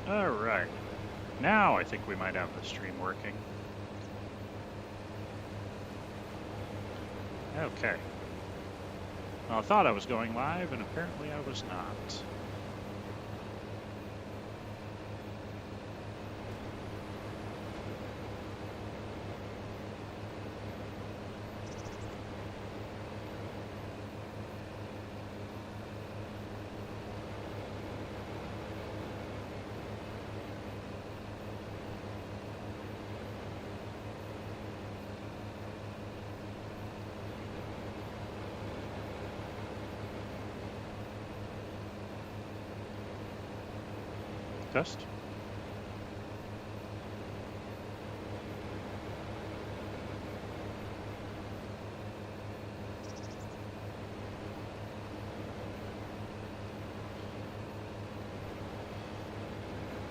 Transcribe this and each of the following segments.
Alright. Now I think we might have the stream working. Okay. Well, I thought I was going live, and apparently I was not. Test.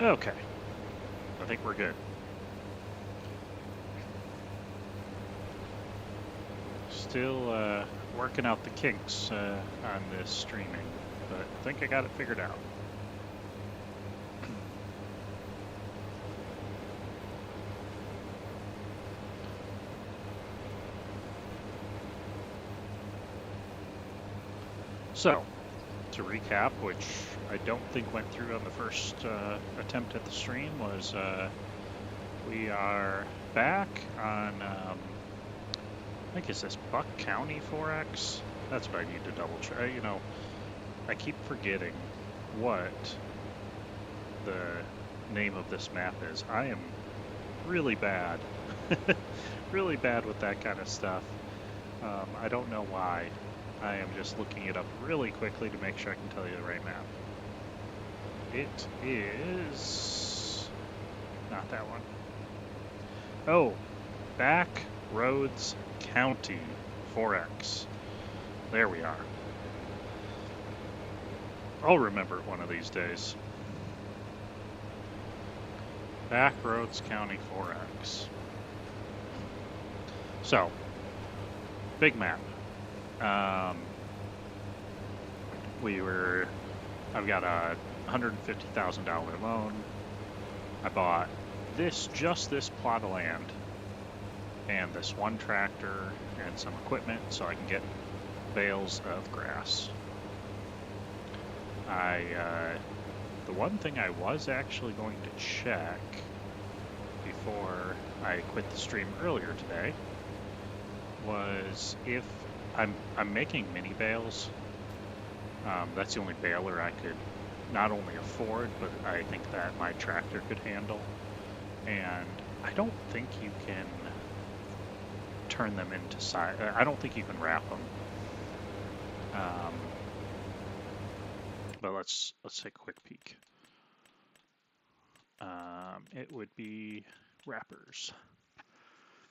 Okay. I think we're good. Still working out the kinks on this streaming, but I think I got it figured out. So, to recap, which I don't think went through on the first attempt at the stream, was we are back on, I think it's this Buck County 4X. That's what I need to double check. You know, I keep forgetting what the name of this map is. I am really bad, really bad with that kind of stuff. I don't know why. I am just looking it up really quickly to make sure I can tell you the right map. It is not that one. Oh, Back Roads County 4X. There we are. I'll remember it one of these days. Back Roads County 4X. So, big map. I've got a $150,000 loan. I bought just this plot of land and this one tractor and some equipment so I can get bales of grass. The one thing I was actually going to check before I quit the stream earlier today was if I'm making mini bales. That's the only baler I could not only afford, but I think that my tractor could handle. And I don't think you can turn them into size. I don't think you can wrap them. But let's take a quick peek. It would be wrappers.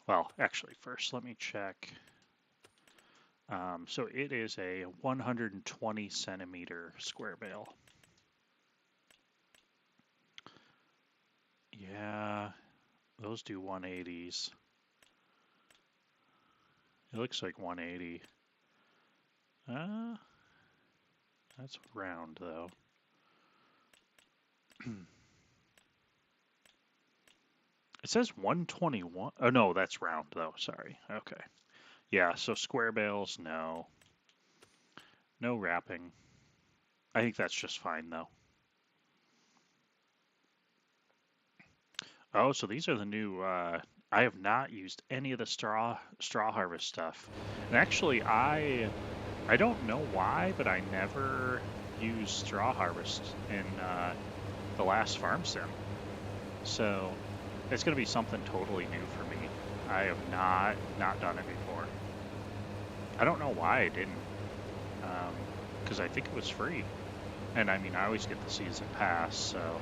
Well, actually, first let me check. So it is a 120 centimeter square bale. Yeah, those do 180s. It looks like 180. That's round though. It says 121. Oh no, that's round though. Sorry. Okay. Yeah, so square bales, no. No wrapping. I think that's just fine though. Oh, so these are the new, I have not used any of the straw harvest stuff. And actually, I don't know why, but I never used straw harvest in the last farm sim. So it's going to be something totally new for me. I have not done it before. I don't know why I didn't, because I think it was free. And I mean, I always get the season pass, so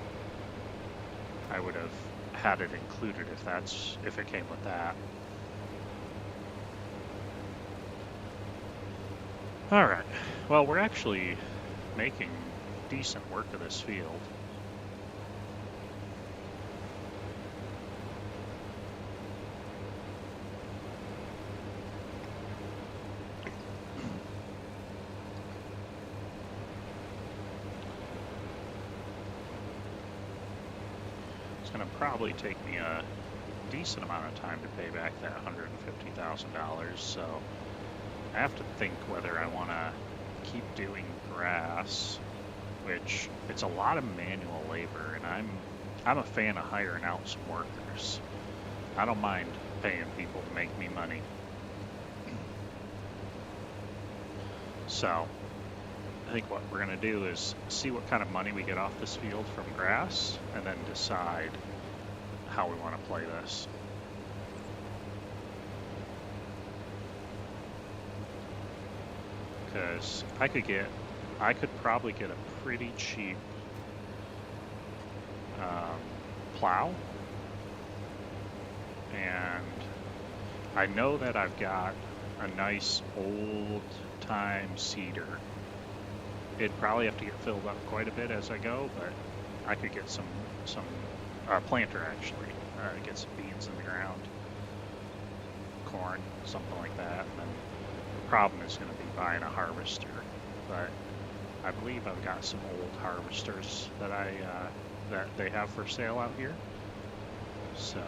I would have had it included if it came with that. All right. Well, we're actually making decent work of this field. going to probably take me a decent amount of time to pay back that $150,000. So I have to think whether I want to keep doing grass, which it's a lot of manual labor, and I'm a fan of hiring out some workers. I don't mind paying people to make me money. So I think what we're going to do is see what kind of money we get off this field from grass, and then decide how we want to play this. Because I could probably get a pretty cheap plow, and I know that I've got a nice old time seeder. It'd probably have to get filled up quite a bit as I go, but I could get some planter actually, get some beans in the ground, corn, something like that. And then the problem is going to be buying a harvester, but I believe I've got some old harvesters that that they have for sale out here. So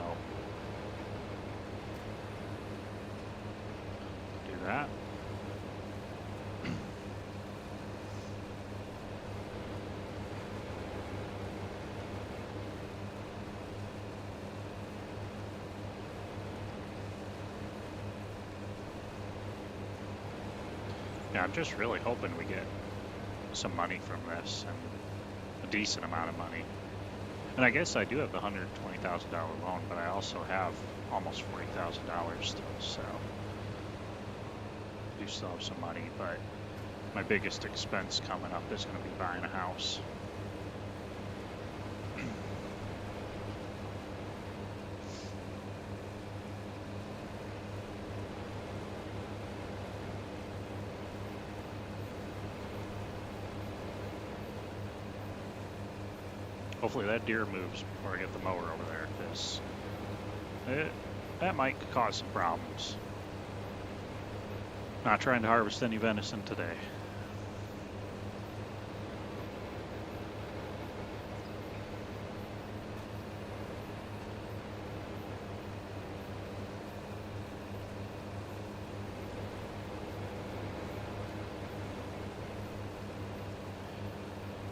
do that. Yeah, I'm just really hoping we get some money from this, and a decent amount of money. And I guess I do have the $120,000 loan, but I also have almost $40,000 still, so I do still have some money, but my biggest expense coming up is going to be buying a house. Hopefully that deer moves before I get the mower over there, because that might cause some problems. Not trying to harvest any venison today.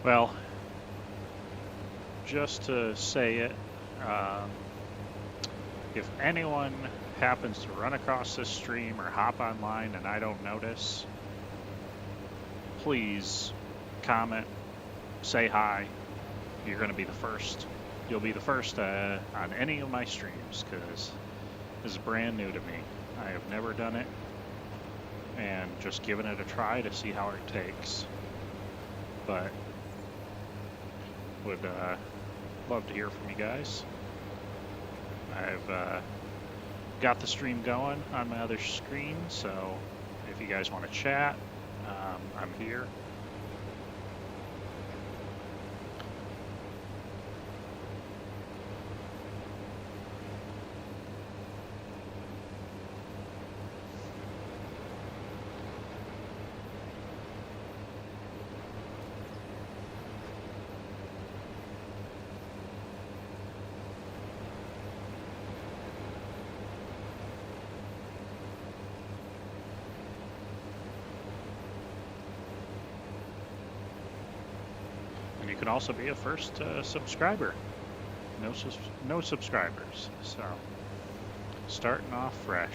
Well, just to say it, if anyone happens to run across this stream or hop online and I don't notice, please comment, say hi. You're going to be the first. You'll be the first on any of my streams, because this is brand new to me. I have never done it, and just giving it a try to see how it takes. But would love to hear from you guys. I've got the stream going on my other screen, so if you guys want to chat, I'm here. You can also be a first subscriber. No subscribers, so starting off fresh.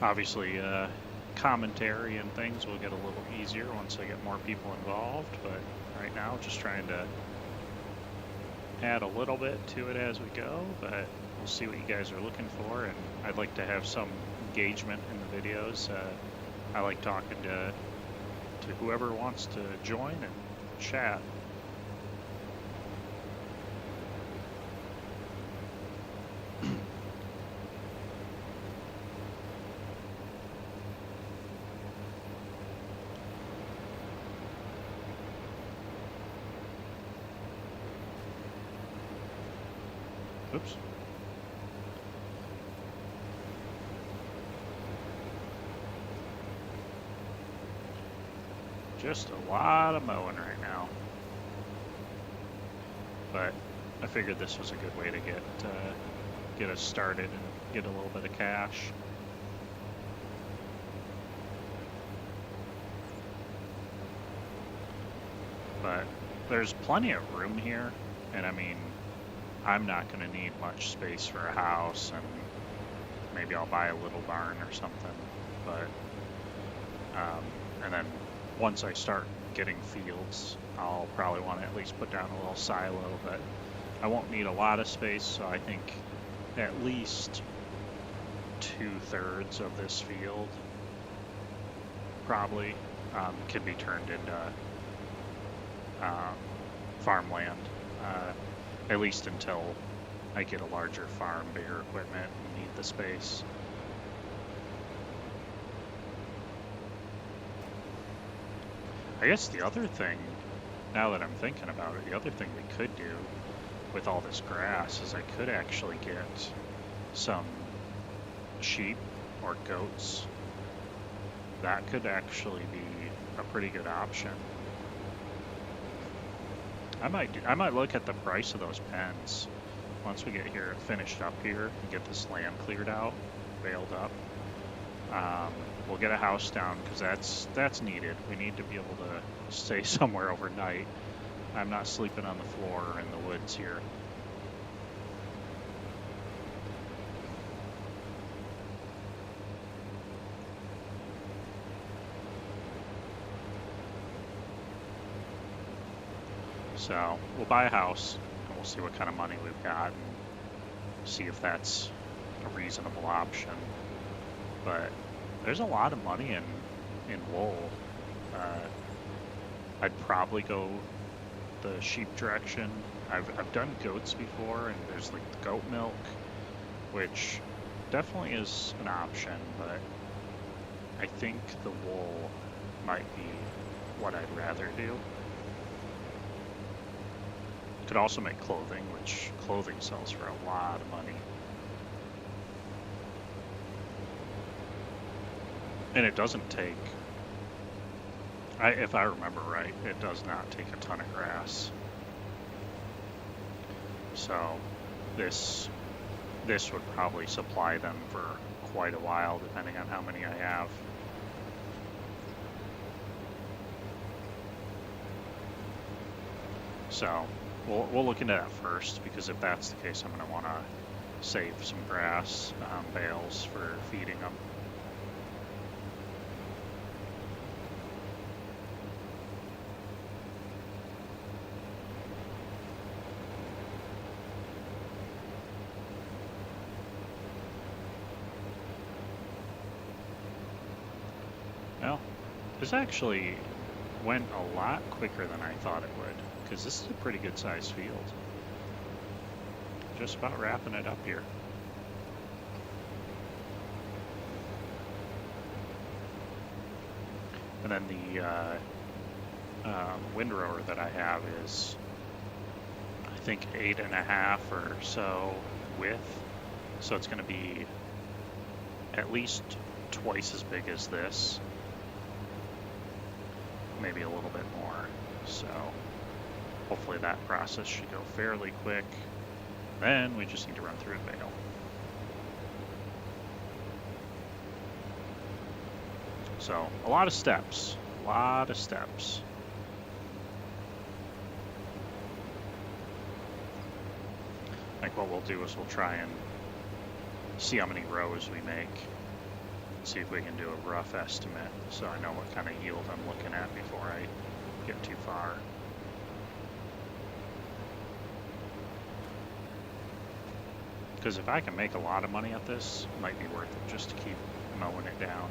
Obviously, commentary and things will get a little easier once I get more people involved, but right now just trying to add a little bit to it as we go, but we'll see what you guys are looking for, and I'd like to have some engagement in the videos. I like talking to whoever wants to join and chat. Oops. Just a lot of mowing right now. But I figured this was a good way to get us started and get a little bit of cash. But there's plenty of room here, and I mean, I'm not going to need much space for a house, and maybe I'll buy a little barn or something. But and then once I start getting fields, I'll probably want to at least put down a little silo, but I won't need a lot of space, so I think at least 2/3 of this field probably can be turned into farmland, at least until I get a larger farm, bigger equipment, and need the space. I guess the other thing, now that I'm thinking about it, the other thing we could do with all this grass is I could actually get some sheep or goats. That could actually be a pretty good option. I might look at the price of those pens once we get here finished up here and get this land cleared out, baled up. We'll get a house down because that's needed. We need to be able to stay somewhere overnight. I'm not sleeping on the floor or in the woods here. So we'll buy a house and we'll see what kind of money we've got and see if that's a reasonable option. But there's a lot of money in wool. I'd probably go the sheep direction. I've done goats before, and there's like goat milk, which definitely is an option, but I think the wool might be what I'd rather do. Could also make clothing, which clothing sells for a lot of money. And it doesn't take, if I remember right, it does not take a ton of grass. So this would probably supply them for quite a while, depending on how many I have. So we'll look into that first, because if that's the case, I'm going to want to save some grass bales for feeding them. Well, this actually went a lot quicker than I thought it would, because this is a pretty good sized field. Just about wrapping it up here. And then the windrower that I have is, I think, 8.5 or so width. So it's going to be at least twice as big as this. Maybe a little bit more. So hopefully that process should go fairly quick. Then we just need to run through a bale. So a lot of steps, I think what we'll do is we'll try and see how many rows we make. See if we can do a rough estimate so I know what kind of yield I'm looking at before I get too far. Because if I can make a lot of money at this, it might be worth it just to keep mowing it down.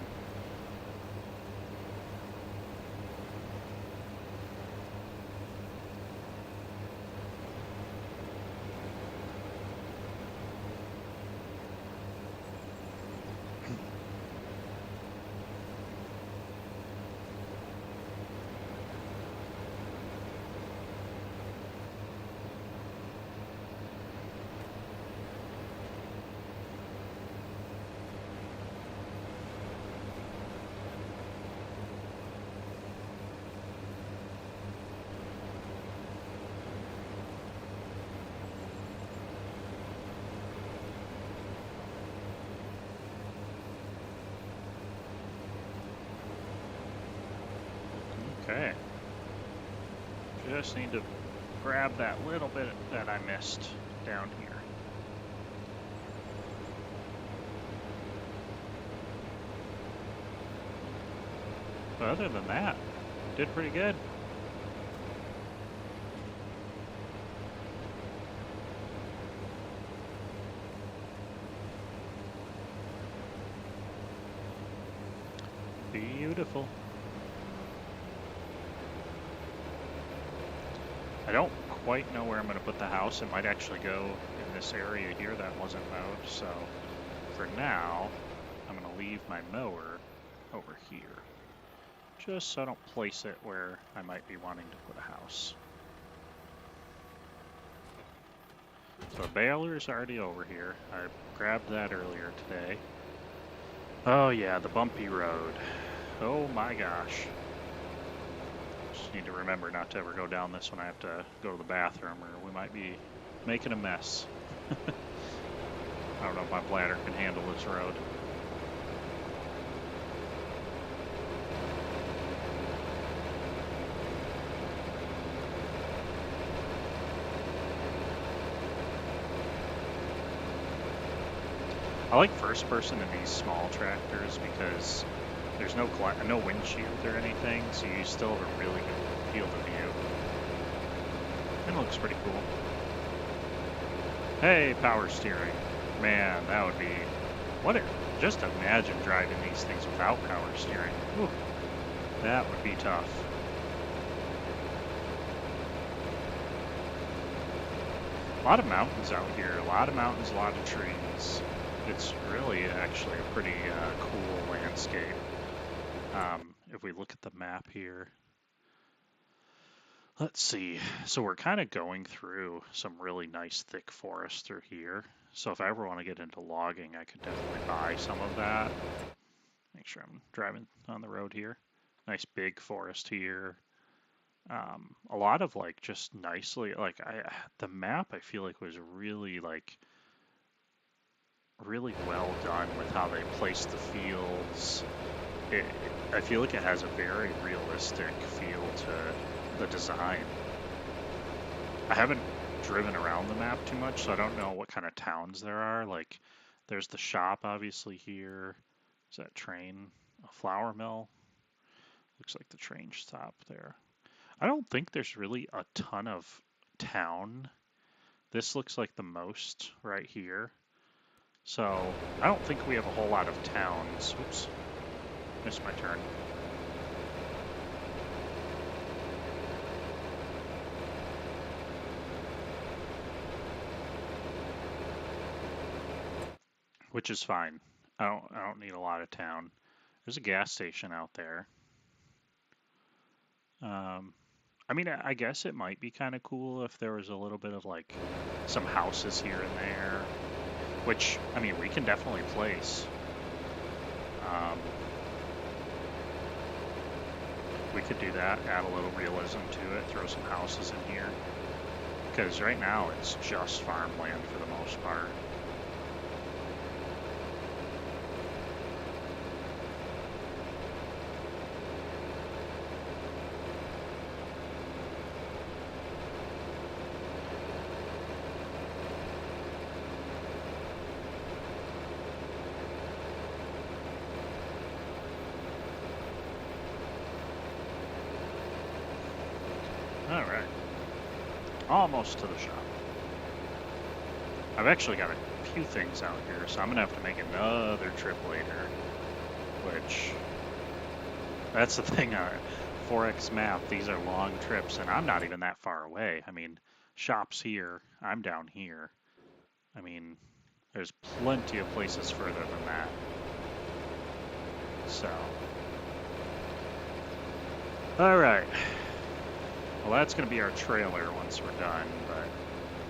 Okay. Just need to grab that little bit that I missed down here. But other than that, did pretty good. Beautiful. I don't quite know where I'm going to put the house. It might actually go in this area here that wasn't mowed. So for now, I'm going to leave my mower over here, just so I don't place it where I might be wanting to put a house. So the baler's already over here. I grabbed that earlier today. Oh yeah, the bumpy road. Oh my gosh. Just need to remember not to ever go down this when I have to go to the bathroom, or we might be making a mess. I don't know if my bladder can handle this road. I like first person in these small tractors because there's no windshield or anything, so you still have a really good field of view. And it looks pretty cool. Hey, power steering. Man, that would be... Just imagine driving these things without power steering. Whew, that would be tough. A lot of mountains out here. A lot of mountains, a lot of trees. It's really actually a pretty cool landscape. If we look at the map here, let's see. So we're kind of going through some really nice thick forest through here. So if I ever want to get into logging, I could definitely buy some of that. Make sure I'm driving on the road here. Nice big forest here. A lot of like just nicely, like the map I feel like was really well done with how they placed the fields. I feel like it has a very realistic feel to the design. I haven't driven around the map too much, so I don't know what kind of towns there are. Like, there's the shop obviously here. Is that train? A flour mill? Looks like the train stop there. I don't think there's really a ton of town. This looks like the most right here. So I don't think we have a whole lot of towns. Oops, missed my turn. Which is fine. I don't need a lot of town. There's a gas station out there. I mean, I guess it might be kind of cool if there was a little bit of like some houses here and there. Which, I mean, we can definitely place. We could do that, add a little realism to it, throw some houses in here. Because right now it's just farmland for the most part. Alright. Almost to the shop. I've actually got a few things out here, so I'm going to have to make another trip later. Which, that's the thing, 4X map, these are long trips, and I'm not even that far away. I mean, shop's here, I'm down here. I mean, there's plenty of places further than that. So. Alright. Well, that's going to be our trailer once we're done, but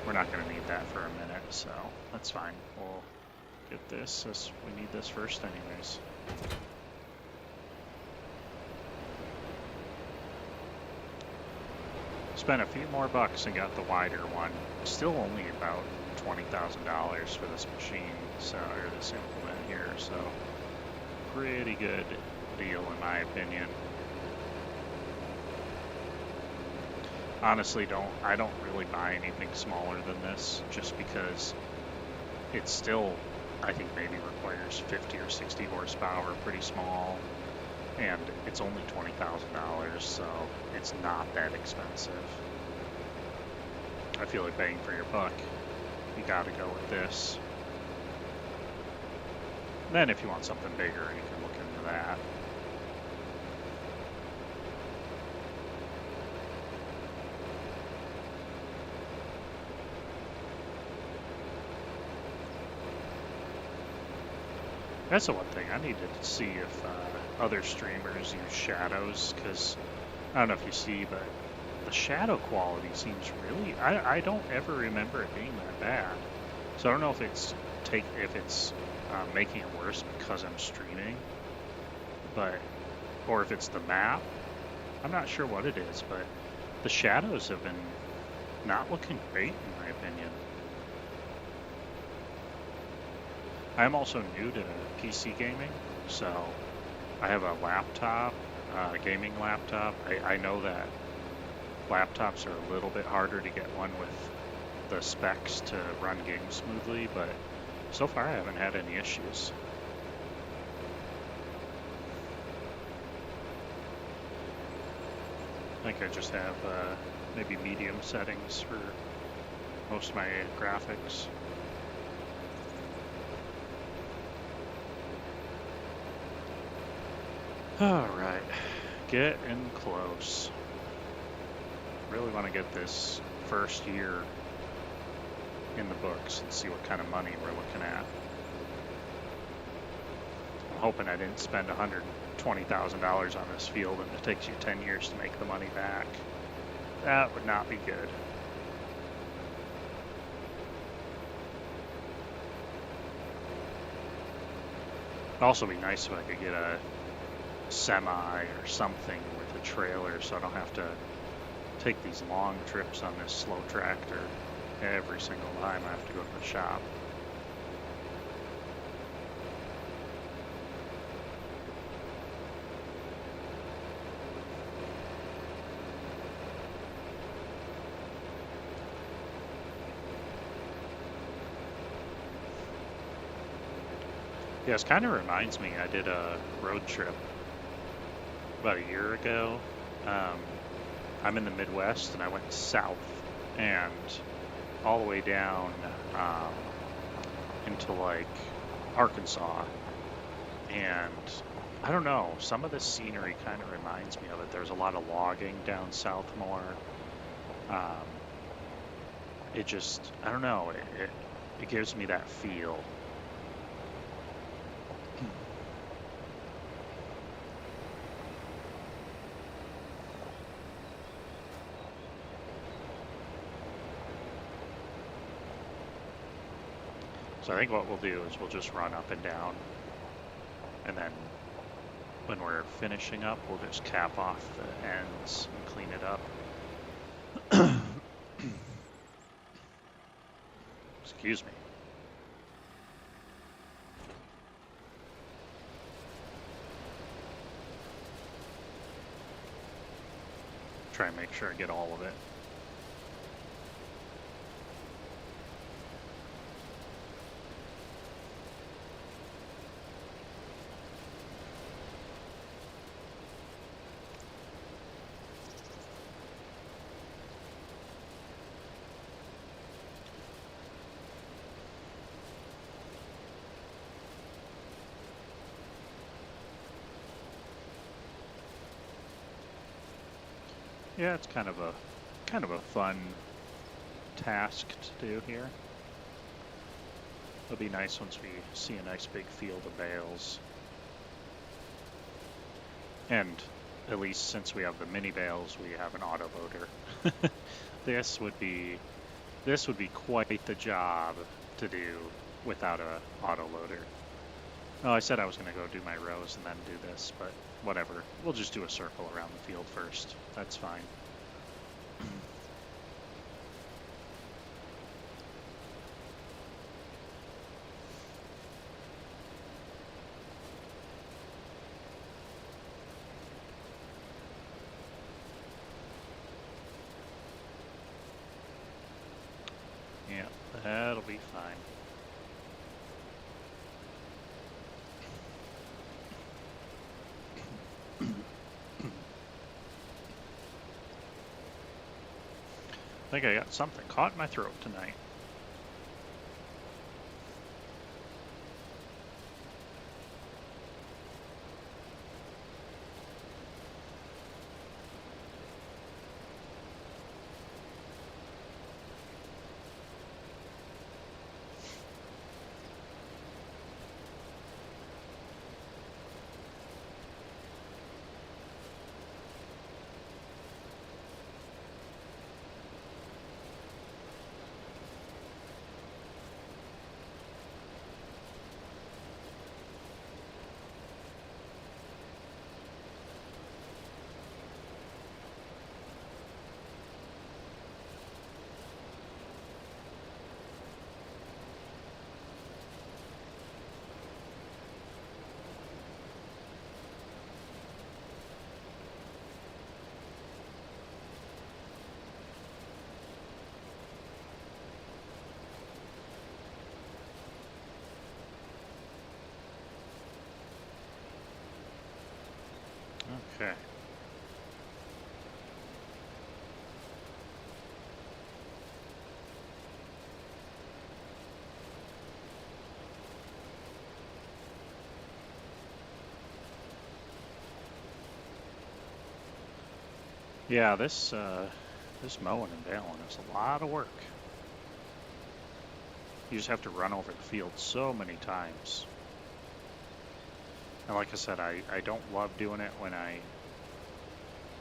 we're not going to need that for a minute, so that's fine. We'll get this, as we need this first anyways. Spent a few more bucks and got the wider one. Still only about $20,000 for this machine, so, or this implement here, so pretty good deal in my opinion. honestly I don't really buy anything smaller than this, just because it still, I think, maybe requires 50 or 60 horsepower, pretty small, and it's only $20,000, so it's not that expensive. I feel like bang for your buck. You gotta go with this. Then if you want something bigger, you can look into that. That's the one thing I need to see if other streamers use shadows, because I don't know if you see, but the shadow quality seems really, I don't ever remember it being that bad. So I don't know if it's making it worse because I'm streaming, but or if it's the map. I'm not sure what it is, but the shadows have been not looking great in my opinion. I'm also new to PC gaming, so I have a laptop, a gaming laptop. I know that laptops are a little bit harder to get one with the specs to run games smoothly, but so far I haven't had any issues. I think I just have maybe medium settings for most of my graphics. Alright, getting close. Really want to get this first year in the books and see what kind of money we're looking at. I'm hoping I didn't spend $120,000 on this field and it takes you 10 years to make the money back. That would not be good. It'd also be nice if I could get a semi or something with a trailer so I don't have to take these long trips on this slow tractor every single time I have to go to the shop. Yeah, this kind of reminds me, I did a road trip about a year ago. I'm in the Midwest and I went south and all the way down into like Arkansas. And I don't know, some of the scenery kind of reminds me of it. There's a lot of logging down south more. It just, I don't know, it gives me that feel. So I think what we'll do is we'll just run up and down, and then when we're finishing up, we'll just cap off the ends and clean it up. Excuse me. Try and make sure I get all of it. Yeah, it's kind of a fun task to do here. It'll be nice once we see a nice big field of bales. And at least since we have the mini bales, we have an autoloader. This would be quite the job to do without a autoloader. Oh, I said I was going to go do my rows and then do this, but whatever. We'll just do a circle around the field first. That's fine. That'll be fine. I think I got something caught in my throat tonight. Okay. Yeah, this mowing and baling is a lot of work. You just have to run over the field so many times. And like I said, I don't love doing it when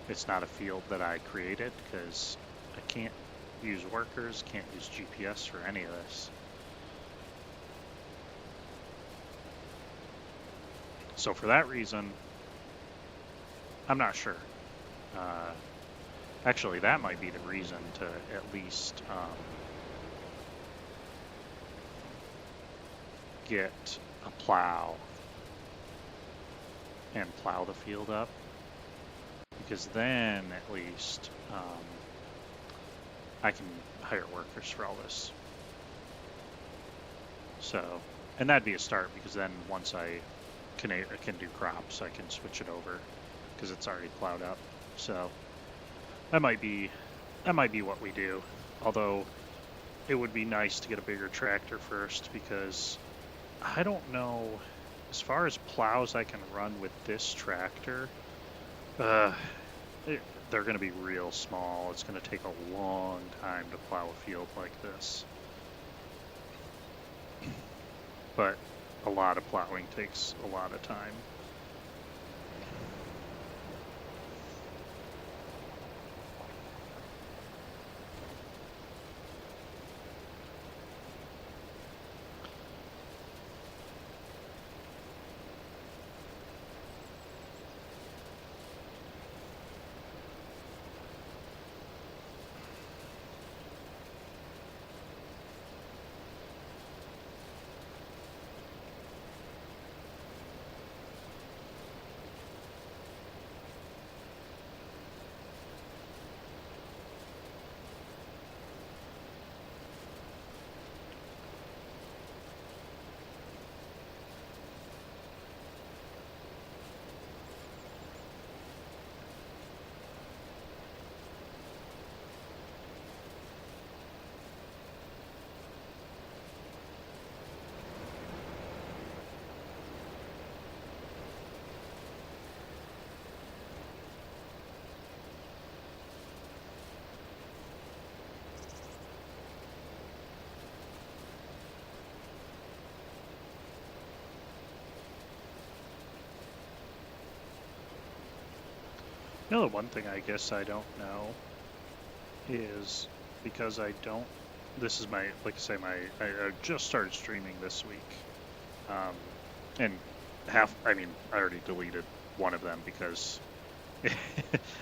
it's not a field that I created, because I can't use workers, can't use GPS for any of this. So for that reason, I'm not sure. Actually, that might be the reason to at least get a plow and plow the field up, because then at least I can hire workers for all this. So, and that'd be a start, because then once I can do crops, I can switch it over because it's already plowed up. So that might be what we do. Although it would be nice to get a bigger tractor first, because I don't know, as far as plows I can run with this tractor, they're going to be real small. It's going to take a long time to plow a field like this. But a lot of plowing takes a lot of time. You know, the one thing I guess I don't know is, because I don't, this is my, like I say, I just started streaming this week. And I already deleted one of them because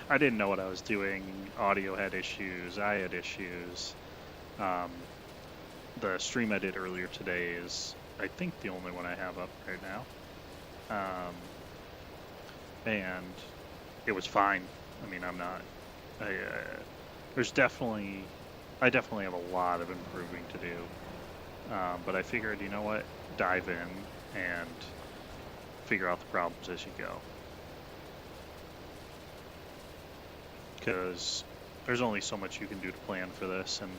I didn't know what I was doing. Audio had issues, I had issues. The stream I did earlier today is, I think, the only one I have up right now. And it was fine. I mean, there's definitely I definitely have a lot of improving to do. But I figured, you know what, dive in and figure out the problems as you go. Because there's only so much you can do to plan for this, and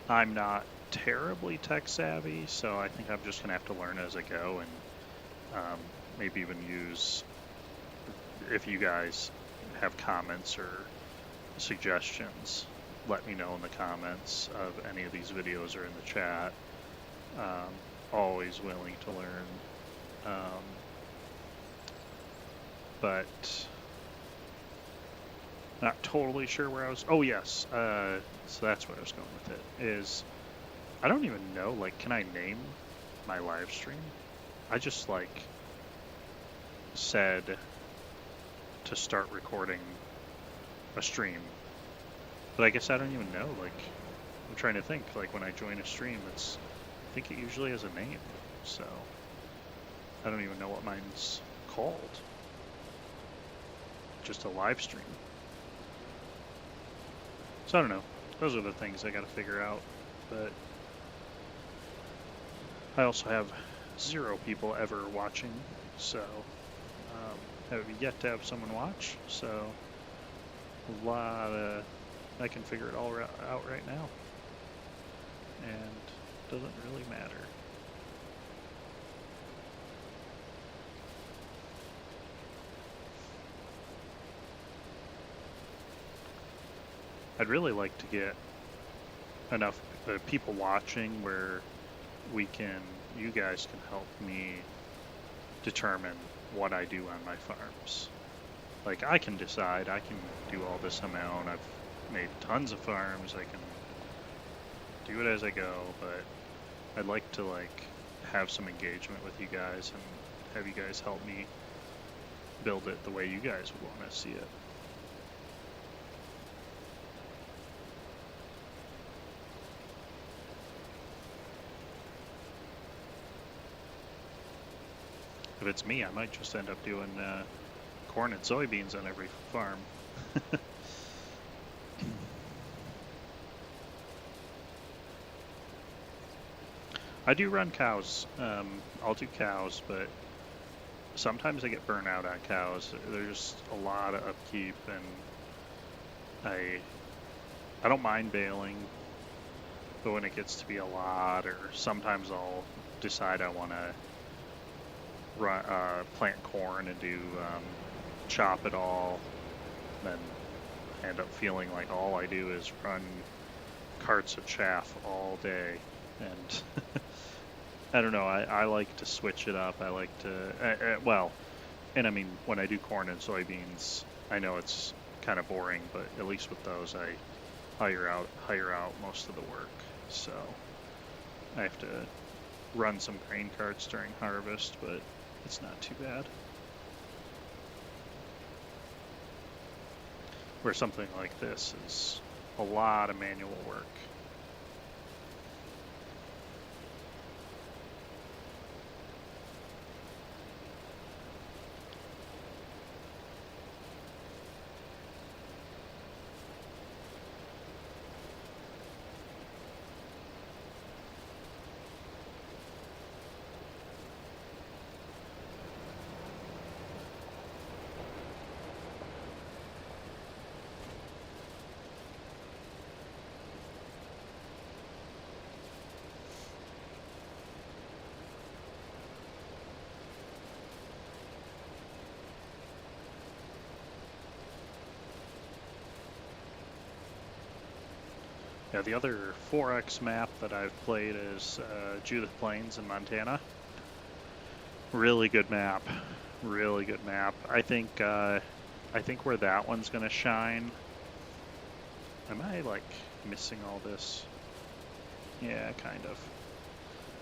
I'm not terribly tech savvy, so I think I'm just gonna have to learn as I go, and maybe even use, if you guys have comments or suggestions, let me know in the comments of any of these videos or in the chat. Always willing to learn. But not totally sure where I was. Oh yes, so that's where I was going with it. Is I don't even know. Like, can I name my live stream? I just like said to start recording a stream, but I guess I don't even know. Like, I'm trying to think. Like when I join a stream, I think it usually has a name. So I don't even know what mine's called. Just a live stream. So I don't know. Those are the things I got to figure out. But I also have 0 people ever watching, so I have yet to have someone watch. So a lot of I can figure it all out right now, and it doesn't really matter. I'd really like to get enough people watching where you guys can help me determine what I do on my farms. Like, I can decide, I can do all this on my own. I've made tons of farms, I can do it as I go, but I'd like to have some engagement with you guys and have you guys help me build it the way you guys would want to see it. If it's me, I might just end up doing corn and soybeans on every farm. I do run cows. I'll do cows, but sometimes I get burnt out on cows. There's a lot of upkeep, and I don't mind baling, but when it gets to be a lot, or sometimes I'll decide I want to plant corn and do chop it all, then I end up feeling like all I do is run carts of chaff all day, and I don't know, I like to switch it up. I like to well, and I mean, when I do corn and soybeans, I know it's kind of boring, but at least with those I hire out most of the work, so I have to run some grain carts during harvest, but it's not too bad. Where something like this is a lot of manual work. Yeah, the other 4X map that I've played is Judith Plains in Montana. Really good map. Really good map. I think where that one's gonna shine. Am I missing all this? Yeah, kind of.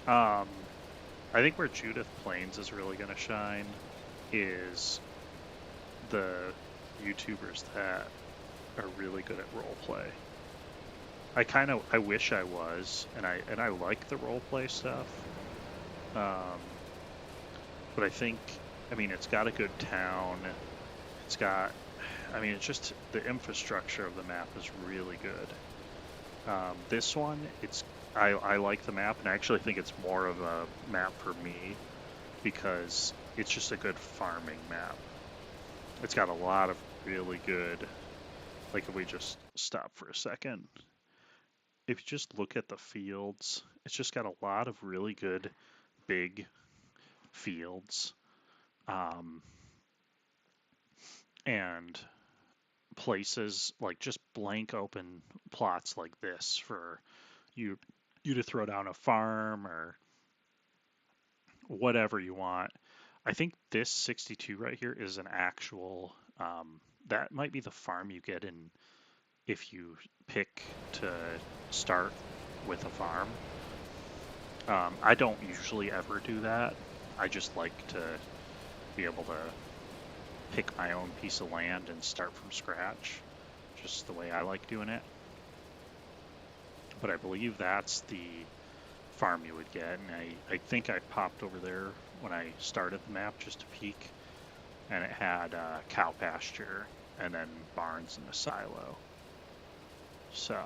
I think where Judith Plains is really gonna shine is the YouTubers that are really good at roleplay. I wish I was, and I like the roleplay stuff. But I mean, it's got a good town. It's just the infrastructure of the map is really good. This one, I like the map, and I actually think it's more of a map for me because it's just a good farming map. It's got a lot of really good, like if we just stop for a second, if you just look at the fields, it's just got a lot of really good big fields, um, and places like just blank open plots like this for you you to throw down a farm or whatever you want. I think this 62 right here is an actual that might be the farm you get in if you pick to start with a farm. I don't usually ever do that. I just like to be able to pick my own piece of land and start from scratch, just the way I like doing it. But I believe that's the farm you would get, and I think I popped over there when I started the map just to peek, and it had cow pasture and then barns and a silo. So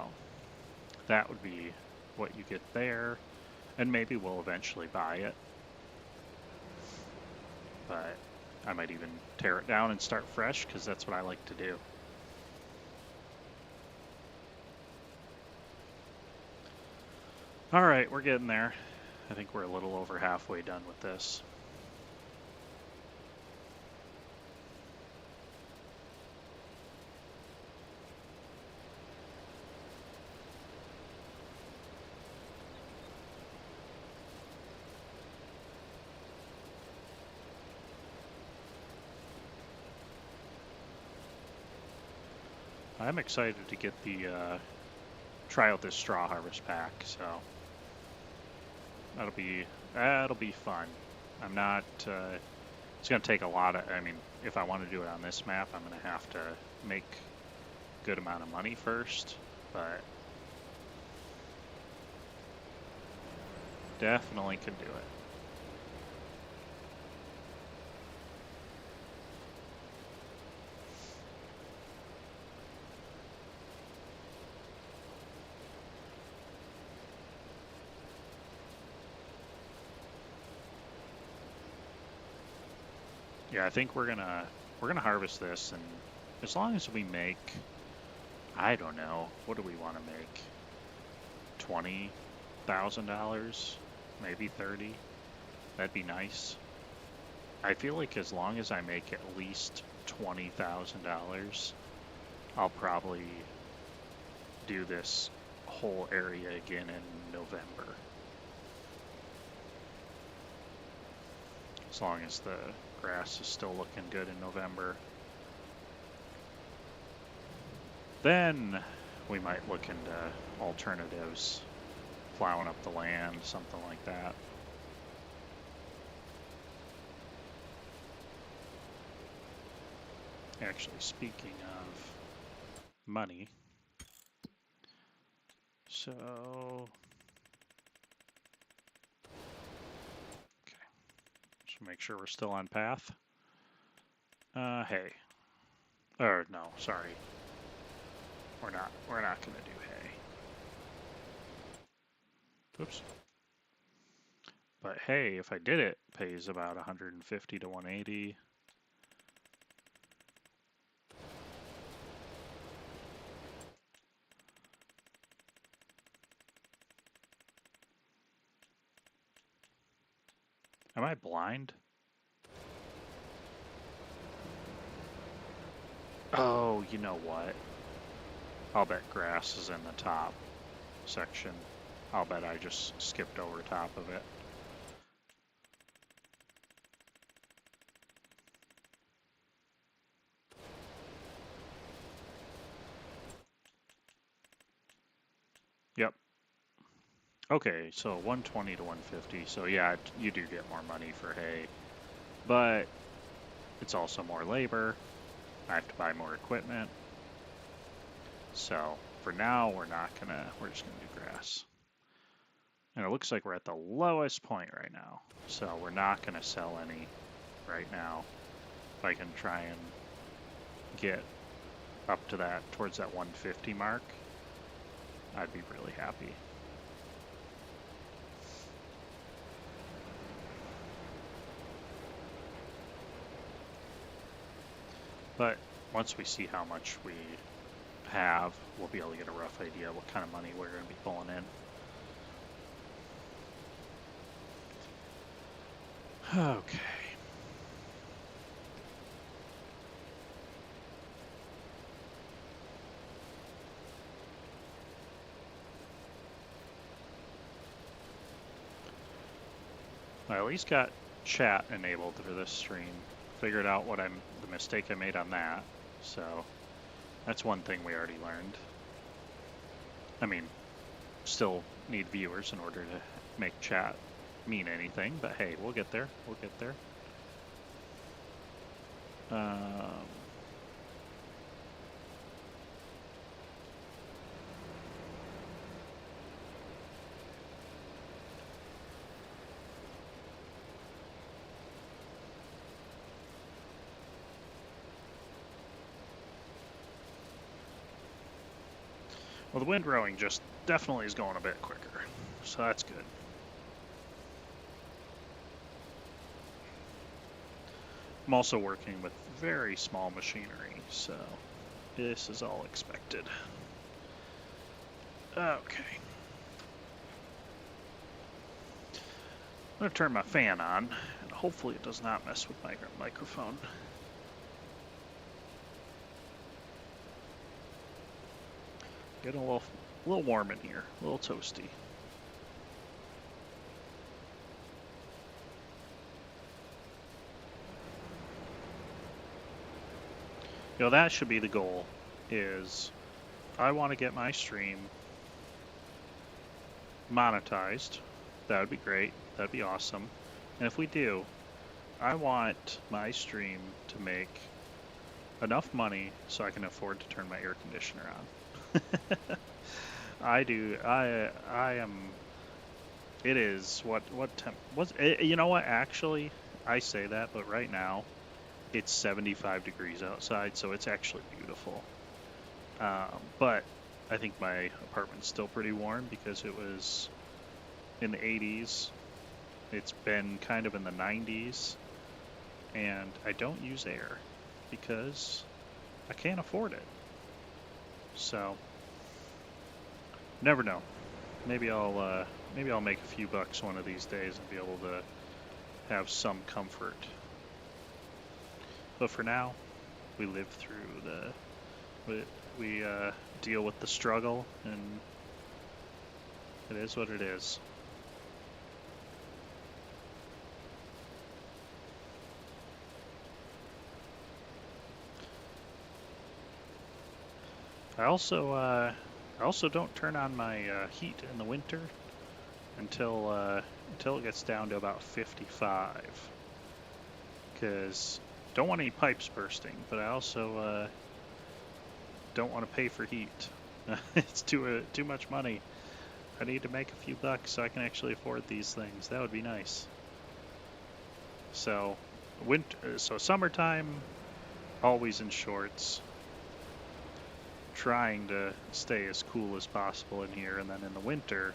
that would be what you get there, and maybe we'll eventually buy it, but I might even tear it down and start fresh because that's what I like to do. All right, we're getting there. I think we're a little over halfway done with this. I'm excited to get the try out this straw harvest pack, so that'll be fun. I'm not. It's gonna take a lot of. I mean, if I want to do it on this map, I'm gonna have to make a good amount of money first, but definitely can do it. Yeah, I think we're gonna harvest this, and as long as we make, I don't know, what do we want to make? $20,000, maybe 30. That'd be nice. I feel like as long as I make at least $20,000, I'll probably do this whole area again in November. As long as the grass is still looking good in November. Then we might look into alternatives, plowing up the land, something like that. Actually, speaking of money, so okay, just make sure we're still on path. Hay. Or no, sorry, we're not. We're not gonna do hay. Oops. But hay, if I did it, pays about 150 to 180. Am I blind? Oh, you know what? I'll bet grass is in the top section. I'll bet I just skipped over top of it. Yep. Okay, so 120 to 150. So yeah, you do get more money for hay, but it's also more labor. I have to buy more equipment. So for now, we're just gonna do grass. And it looks like we're at the lowest point right now. So we're not gonna sell any right now. If I can try and get up to that, towards that 150 mark, I'd be really happy. But once we see how much we have, we'll be able to get a rough idea what kind of money we're going to be pulling in. Okay. I at least got chat enabled for this stream. Figured out the mistake I made on that. So that's one thing we already learned. I mean, still need viewers in order to make chat mean anything, but hey, we'll get there. We'll get there. Well, the wind rowing just definitely is going a bit quicker, so that's good. I'm also working with very small machinery, so this is all expected. Okay. I'm going to turn my fan on, and hopefully it does not mess with my microphone. Getting a little warm in here, a little toasty. You know, that should be the goal, is I want to get my stream monetized. That would be great. That'd be awesome. And if we do, I want my stream to make enough money so I can afford to turn my air conditioner on. I do. I am. It is what temp was. You know what? Actually, I say that, but right now, it's 75 degrees outside, so it's actually beautiful. But I think my apartment's still pretty warm because it was in the 80s. It's been kind of in the 90s, and I don't use air because I can't afford it. So, never know. Maybe I'll make a few bucks one of these days and be able to have some comfort. But for now, we live through we deal with the struggle, and it is what it is. I also don't turn on my heat in the winter until it gets down to about 55, because don't want any pipes bursting, but I also don't want to pay for heat. It's too much money. I need to make a few bucks so I can actually afford these things. That would be nice. So summertime, always in shorts, trying to stay as cool as possible in here, and then in the winter,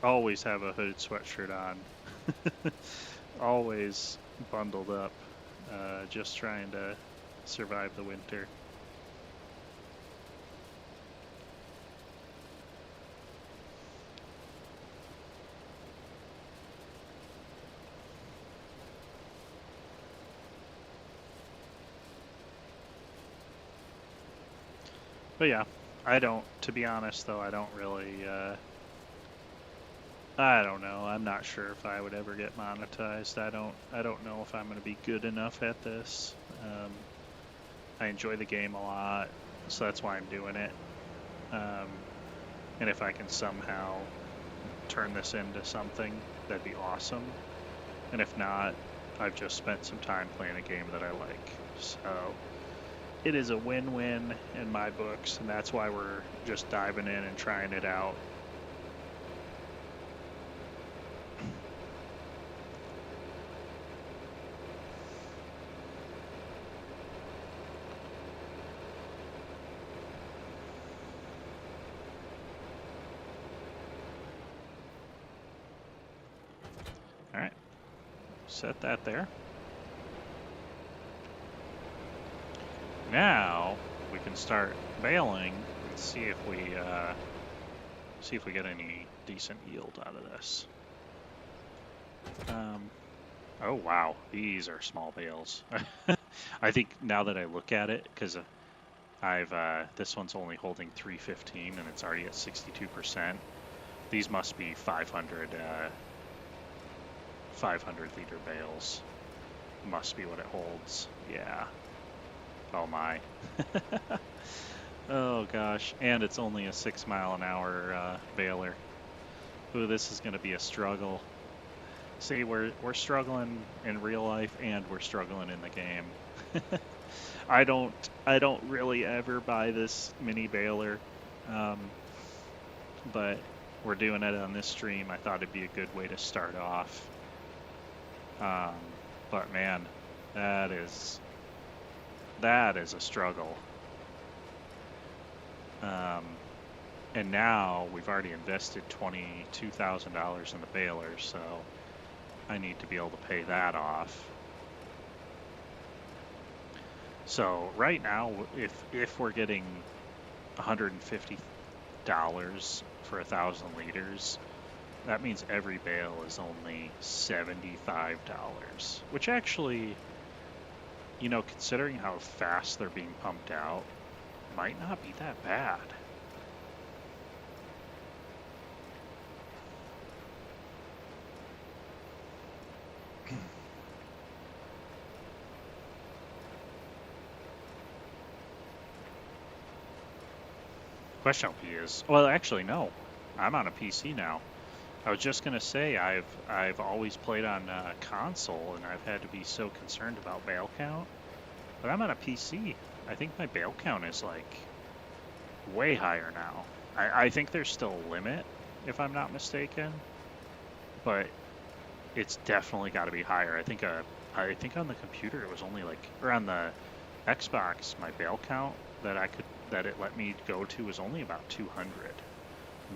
always have a hooded sweatshirt on. Always bundled up, just trying to survive the winter. But yeah, to be honest though, I don't really, I don't know. I'm not sure if I would ever get monetized. I don't know if I'm going to be good enough at this. I enjoy the game a lot, so that's why I'm doing it. And if I can somehow turn this into something, that'd be awesome. And if not, I've just spent some time playing a game that I like. So it is a win-win in my books, and that's why we're just diving in and trying it out. set that there. Now we can start baling and see if we get any decent yield out of this. Oh wow, these are small bales. I think now that I look at it, because I've this one's only holding 315 and it's already at 62%. These must be 500 liter bales. Must be what it holds. Yeah. Oh my. Oh gosh, and it's only a 6 mile an hour baler. Ooh, this is going to be a struggle. See, we're struggling in real life and we're struggling in the game. I don't really ever buy this mini baler, but we're doing it on this stream. I thought it'd be a good way to start off. But man, that is a struggle. And now we've already invested $22,000 in the baler, so I need to be able to pay that off. So right now, if we're getting $150 for 1,000 liters, that means every bale is only $75, which actually, you know, considering how fast they're being pumped out, might not be that bad. Question is, well, actually, no. I'm on a PC now. I was just gonna say I've always played on console, and I've had to be so concerned about bale count. But I'm on a PC. I think my bale count is like way higher now. I think there's still a limit, if I'm not mistaken, but it's definitely got to be higher. I think on the computer it was only like, or on the Xbox, my bale count that it let me go to was only about 200,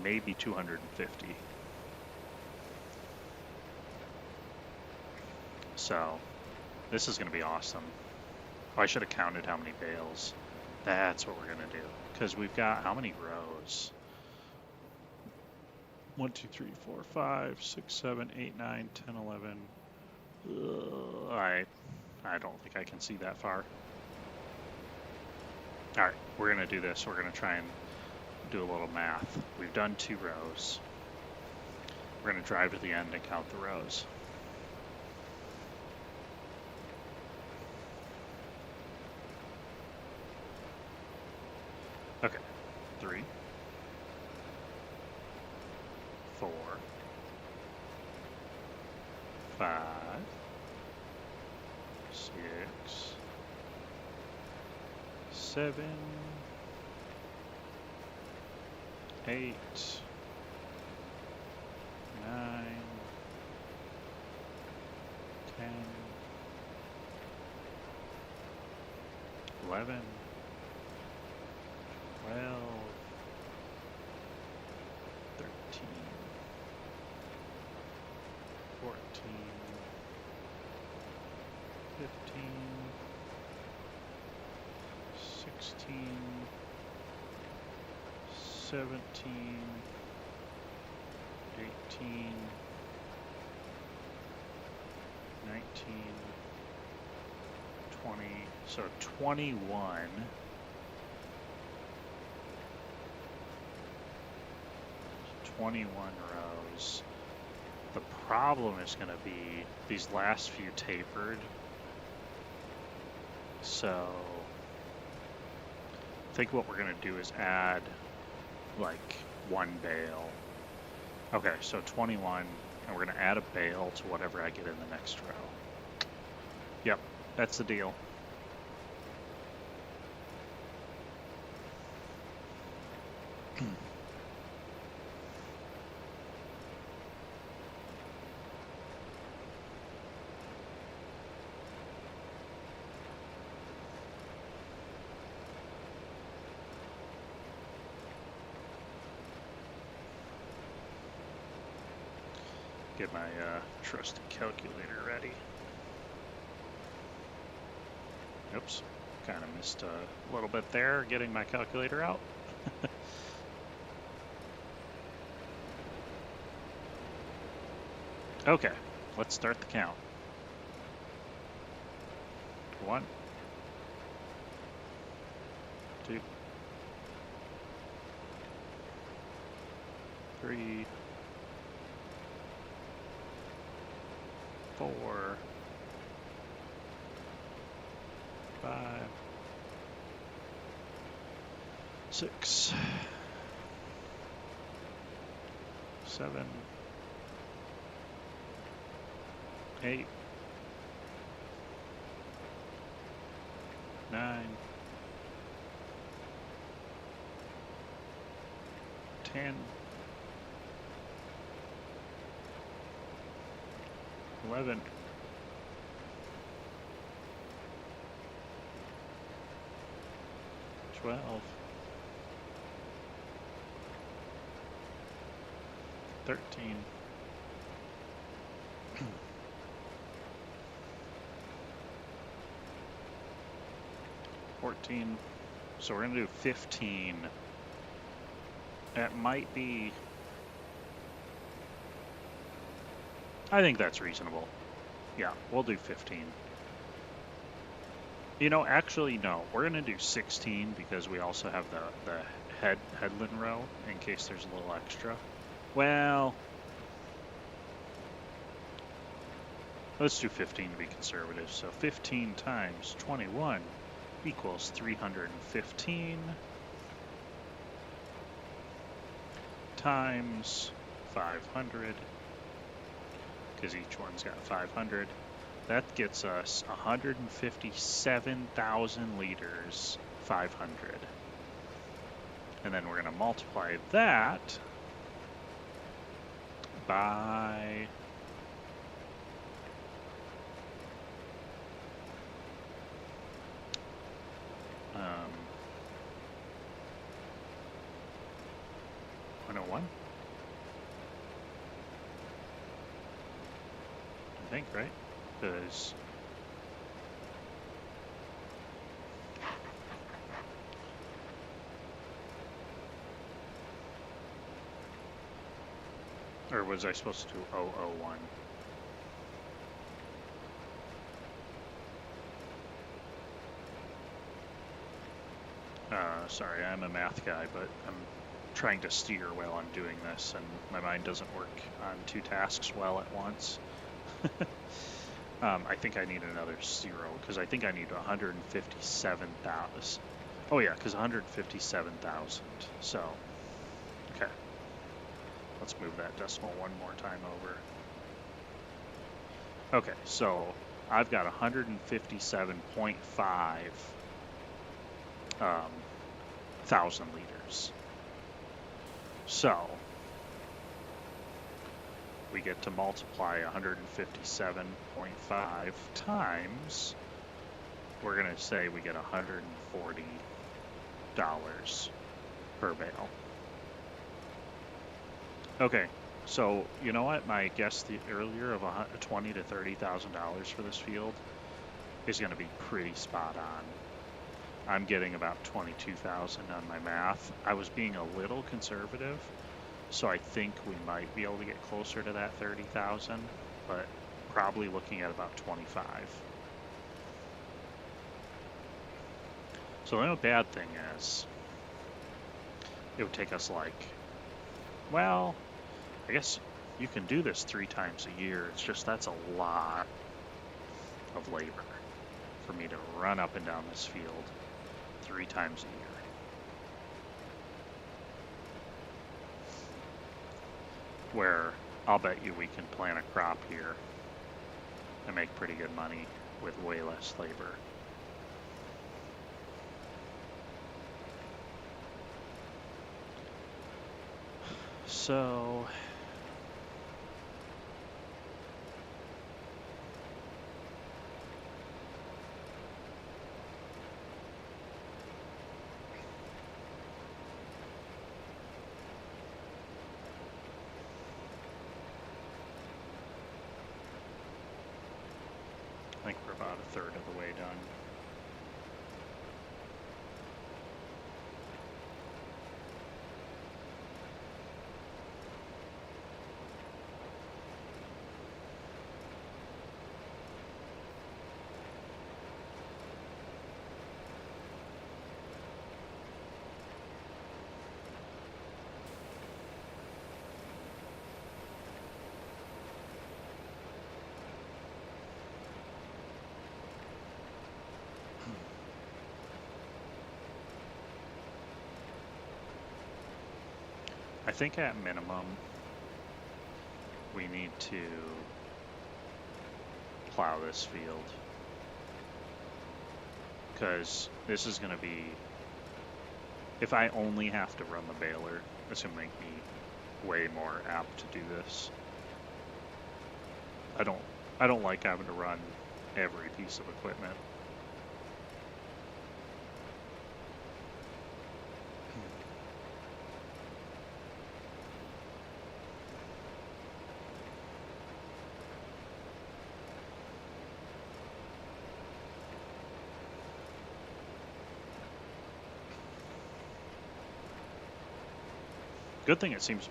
maybe 250. So this is going to be awesome. Oh, I should have counted how many bales. That's what we're going to do, because we've got how many rows? 1, 2, 3, 4, 5, 6, 7, 8, 9, 10, 11. I don't think I can see that far. All right, we're going to do this. We're going to try and do a little math. We've done 2 rows. We're going to drive to the end and count the rows. Okay, 3, 4, 5, 6, 7, 8, 9, 10, 11, 12, 13, 14, 15, 16, 17, 18, 19, 20, so 21. 21 rows. The problem is going to be these last few tapered. So I think what we're going to do is add like 1 bale. Okay, so 21, and we're going to add a bale to whatever I get in the next row. Yep, that's the deal. Get my trusty calculator ready. Oops, kind of missed a little bit there getting my calculator out. Okay, let's start the count. 1, 2, 3, 4, 5, 6, 7, 8, 9, 10, 11, 12, 13, 14. So we're going to do 15. That might be... I think that's reasonable. Yeah, we'll do 15. You know, actually, no. We're going to do 16 because we also have the headland row in case there's a little extra. Well, let's do 15 to be conservative. So 15 times 21 equals 315 times 500, because each one's got 500. That gets us 157,000 liters, 500. And then we're going to multiply that by um, 101. I think, right? Because or was I supposed to do 001? Sorry, I'm a math guy, but I'm trying to steer while I'm doing this, and my mind doesn't work on 2 tasks well at once. I think I need another 0, because I think I need 157,000. Oh yeah, because 157,000. So, okay. Let's move that decimal one more time over. Okay, so I've got 157.5 thousand liters. So we get to multiply 157.5 times, we're going to say we get $140 per bale. Okay, so you know what? My guess earlier of $20,000 to $30,000 for this field is going to be pretty spot on. I'm getting about 22,000 on my math. I was being a little conservative, so I think we might be able to get closer to that 30,000, but probably looking at about 25. So the only bad thing is it would take us like, well, I guess you can do this 3 times a year. It's just that's a lot of labor for me to run up and down this field 3 times a year. Where I'll bet you we can plant a crop here and make pretty good money with way less labor. So think we're about a third of the way done. I think at minimum, we need to plow this field. Because this is going to be, if I only have to run the baler, it's going to make me way more apt to do this. I don't like having to run every piece of equipment. Good thing it seems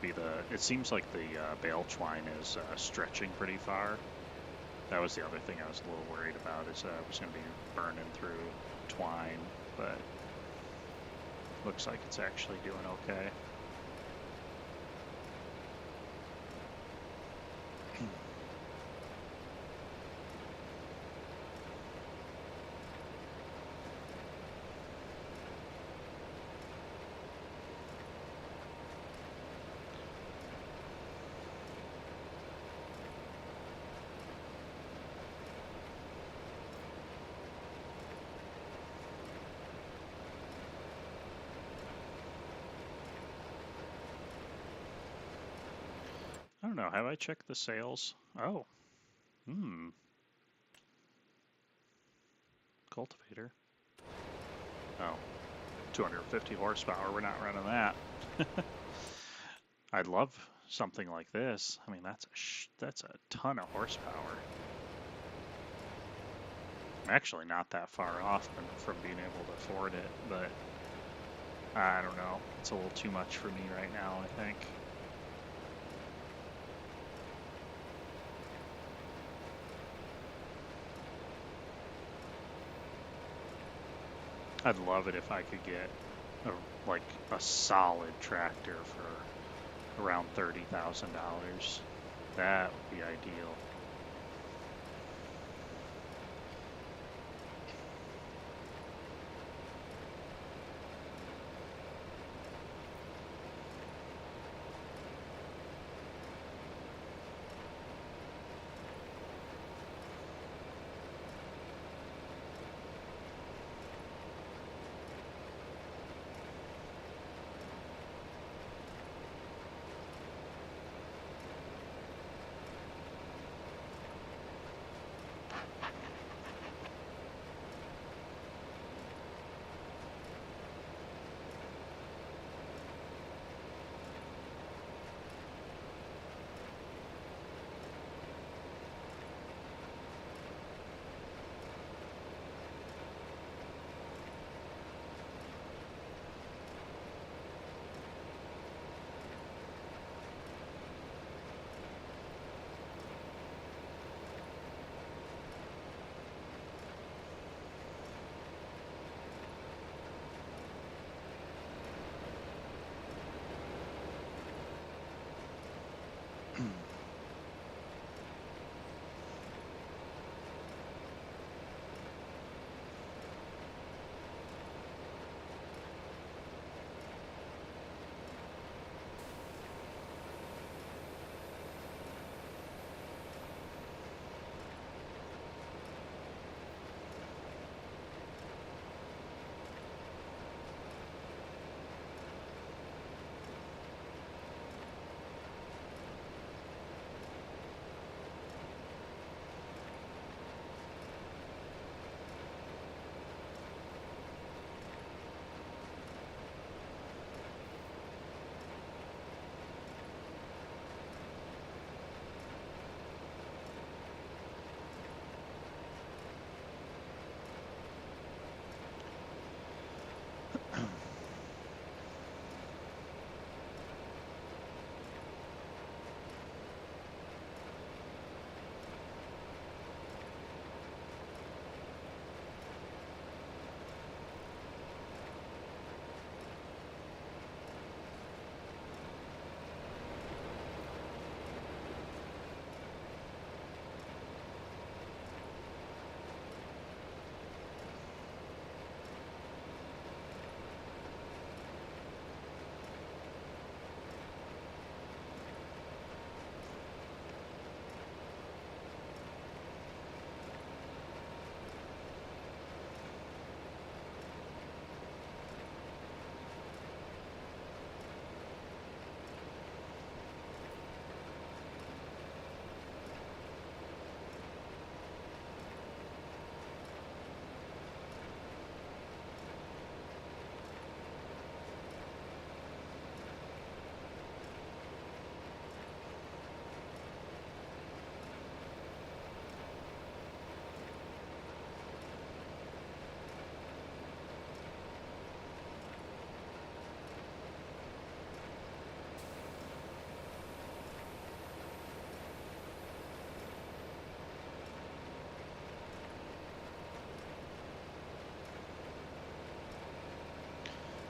like the bale twine is stretching pretty far. That was the other thing I was a little worried about, is I was going to be burning through twine, but looks like it's actually doing okay. I don't know, have I checked the sales? Oh, cultivator. Oh, 250 horsepower, we're not running that. I'd love something like this. I mean, that's a ton of horsepower. I'm actually not that far off from being able to afford it, but I don't know. It's a little too much for me right now, I think. I'd love it if I could get a solid tractor for around $30,000. That would be ideal.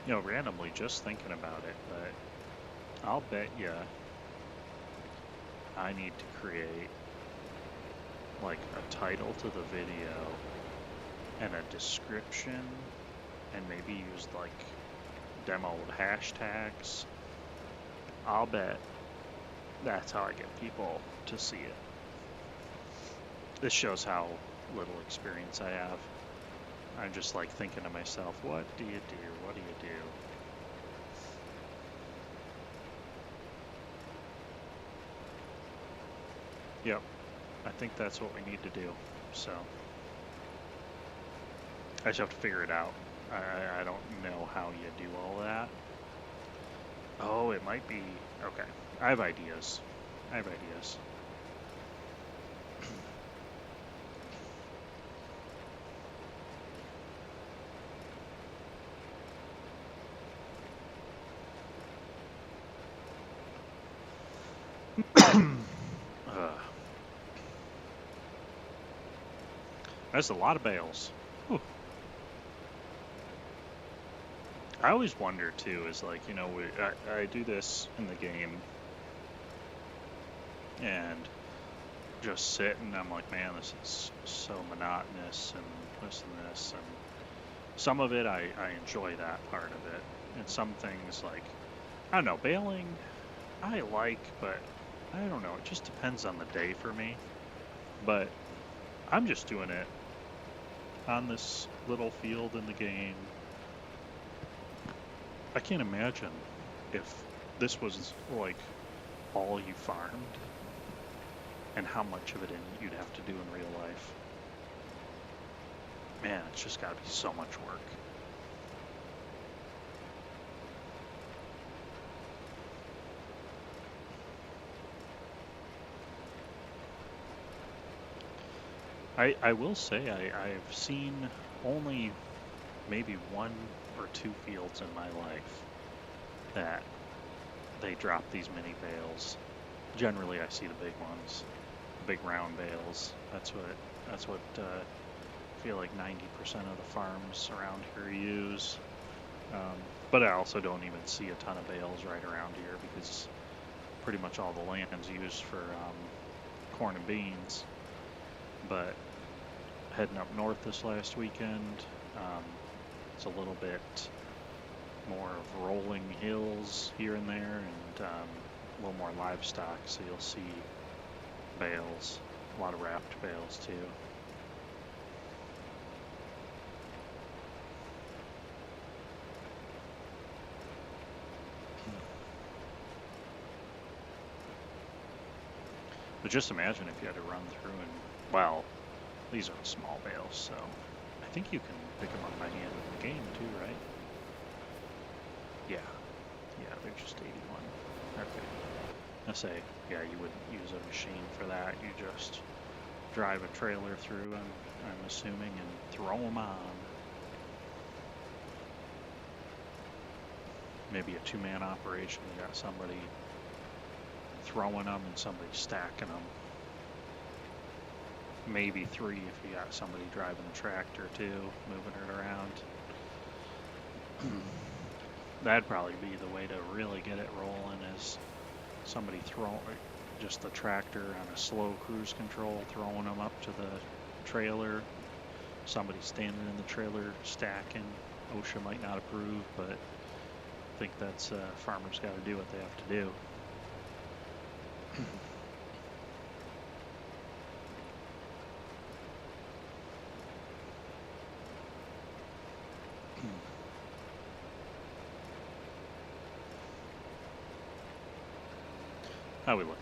You know, randomly just thinking about it, but I'll bet you I need to create like a title to the video and a description and maybe use like demo hashtags. I'll bet that's how I get people to see it. This shows how little experience I have. I'm just like thinking to myself, what do you do? What do you do? Yep, I think that's what we need to do. So I just have to figure it out. I don't know how you do all that. Oh, it might be. Okay, I have ideas. I have ideas. That's a lot of bales. Whew. I always wonder too, is like, you know, I do this in the game and just sit and I'm like, man, this is so monotonous and this and this. And some of it, I enjoy that part of it. And some things like, I don't know, baling, I like, but I don't know, it just depends on the day for me. But I'm just doing it on this little field in the game. I can't imagine if this was like all you farmed and how much of it you'd have to do in real life. Man, it's just got to be so much work. I will say I've seen only maybe one or two fields in my life that they drop these mini bales. Generally, I see the big ones, the big round bales. That's what I feel like 90% of the farms around here use. But I also don't even see a ton of bales right around here because pretty much all the land's used for corn and beans. But heading up north this last weekend, it's a little bit more of rolling hills here and there and a little more livestock, so you'll see bales, a lot of wrapped bales too. But just imagine if you had to run through and, well, these are small bales, so I think you can pick them up by hand in the game too, right? Yeah, they're just 81. Okay. I say, yeah, you wouldn't use a machine for that. You just drive a trailer through, I'm assuming, and throw them on. Maybe a two-man operation. You got somebody throwing them and somebody stacking them. Maybe three if you got somebody driving the tractor too, moving it around. That'd probably be the way to really get it rolling, is somebody throwing just the tractor on a slow cruise control, throwing them up to the trailer. Somebody standing in the trailer stacking. OSHA might not approve, but I think that's farmers got to do what they have to do. How we look?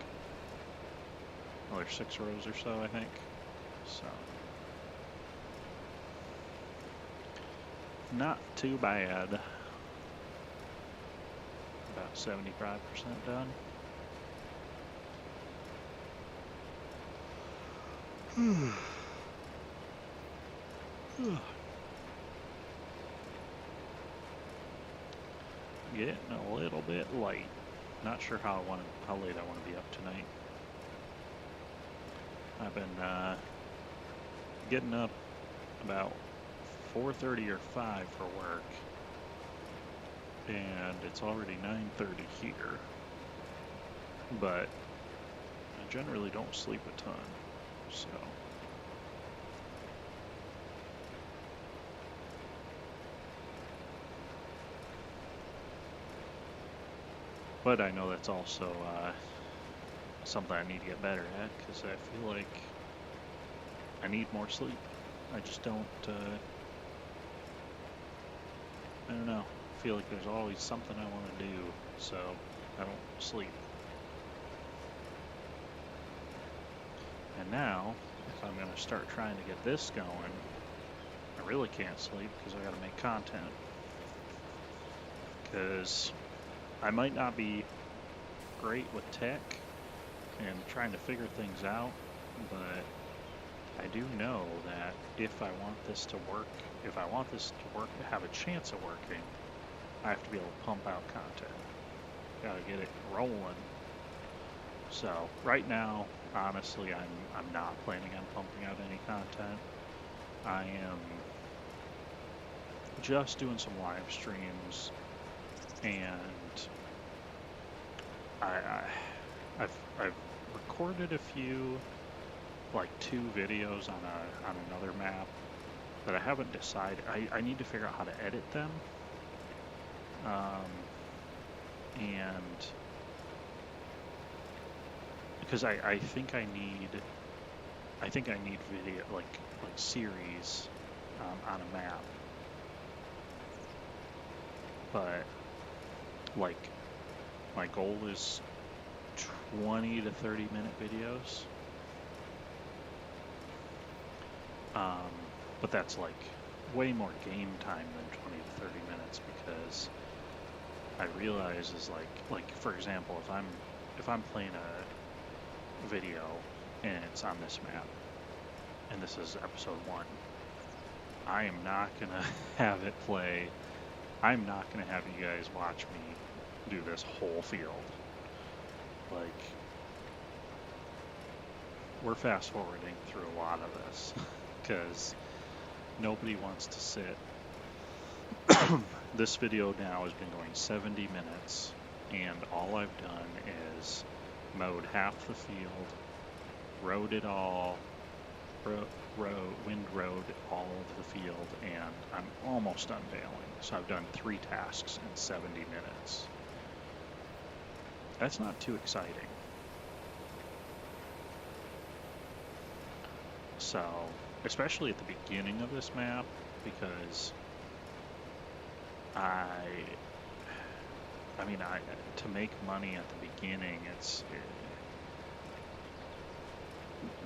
Another 6 rows or so, I think. So not too bad. About 75% done. Getting a little bit late. Not sure how late I want to be up tonight. I've been getting up about 4:30 or 5 for work. and it's already 9:30 here, but I generally don't sleep a ton, so. But I know that's also something I need to get better at, because I feel like I need more sleep. I just don't, I don't know. I feel like there's always something I want to do, so I don't sleep. And now, if I'm going to start trying to get this going, I really can't sleep because I got to make content. Because I might not be great with tech and trying to figure things out, but I do know that if I want this to work, have a chance of working, I have to be able to pump out content. Gotta get it rolling. So right now, honestly, I'm not planning on pumping out any content. I am just doing some live streams, and I've recorded a few, like 2 videos on another map that I haven't decided. I need to figure out how to edit them. And because I think I need video, like series on a map, but like my goal is 20 to 30 minute videos. But that's like way more game time than 20 to 30 minutes, because I realize is like for example, if I'm playing a video and it's on this map, and this is episode 1, I am not gonna have it play. I'm not gonna have you guys watch me do this whole field. Like, we're fast forwarding through a lot of this because nobody wants to sit. This video now has been going 70 minutes, and all I've done is mowed half the field, rode it all, windrowed all of the field, and I'm almost done baling. So I've done 3 tasks in 70 minutes. That's not too exciting. So, especially at the beginning of this map, because to make money at the beginning,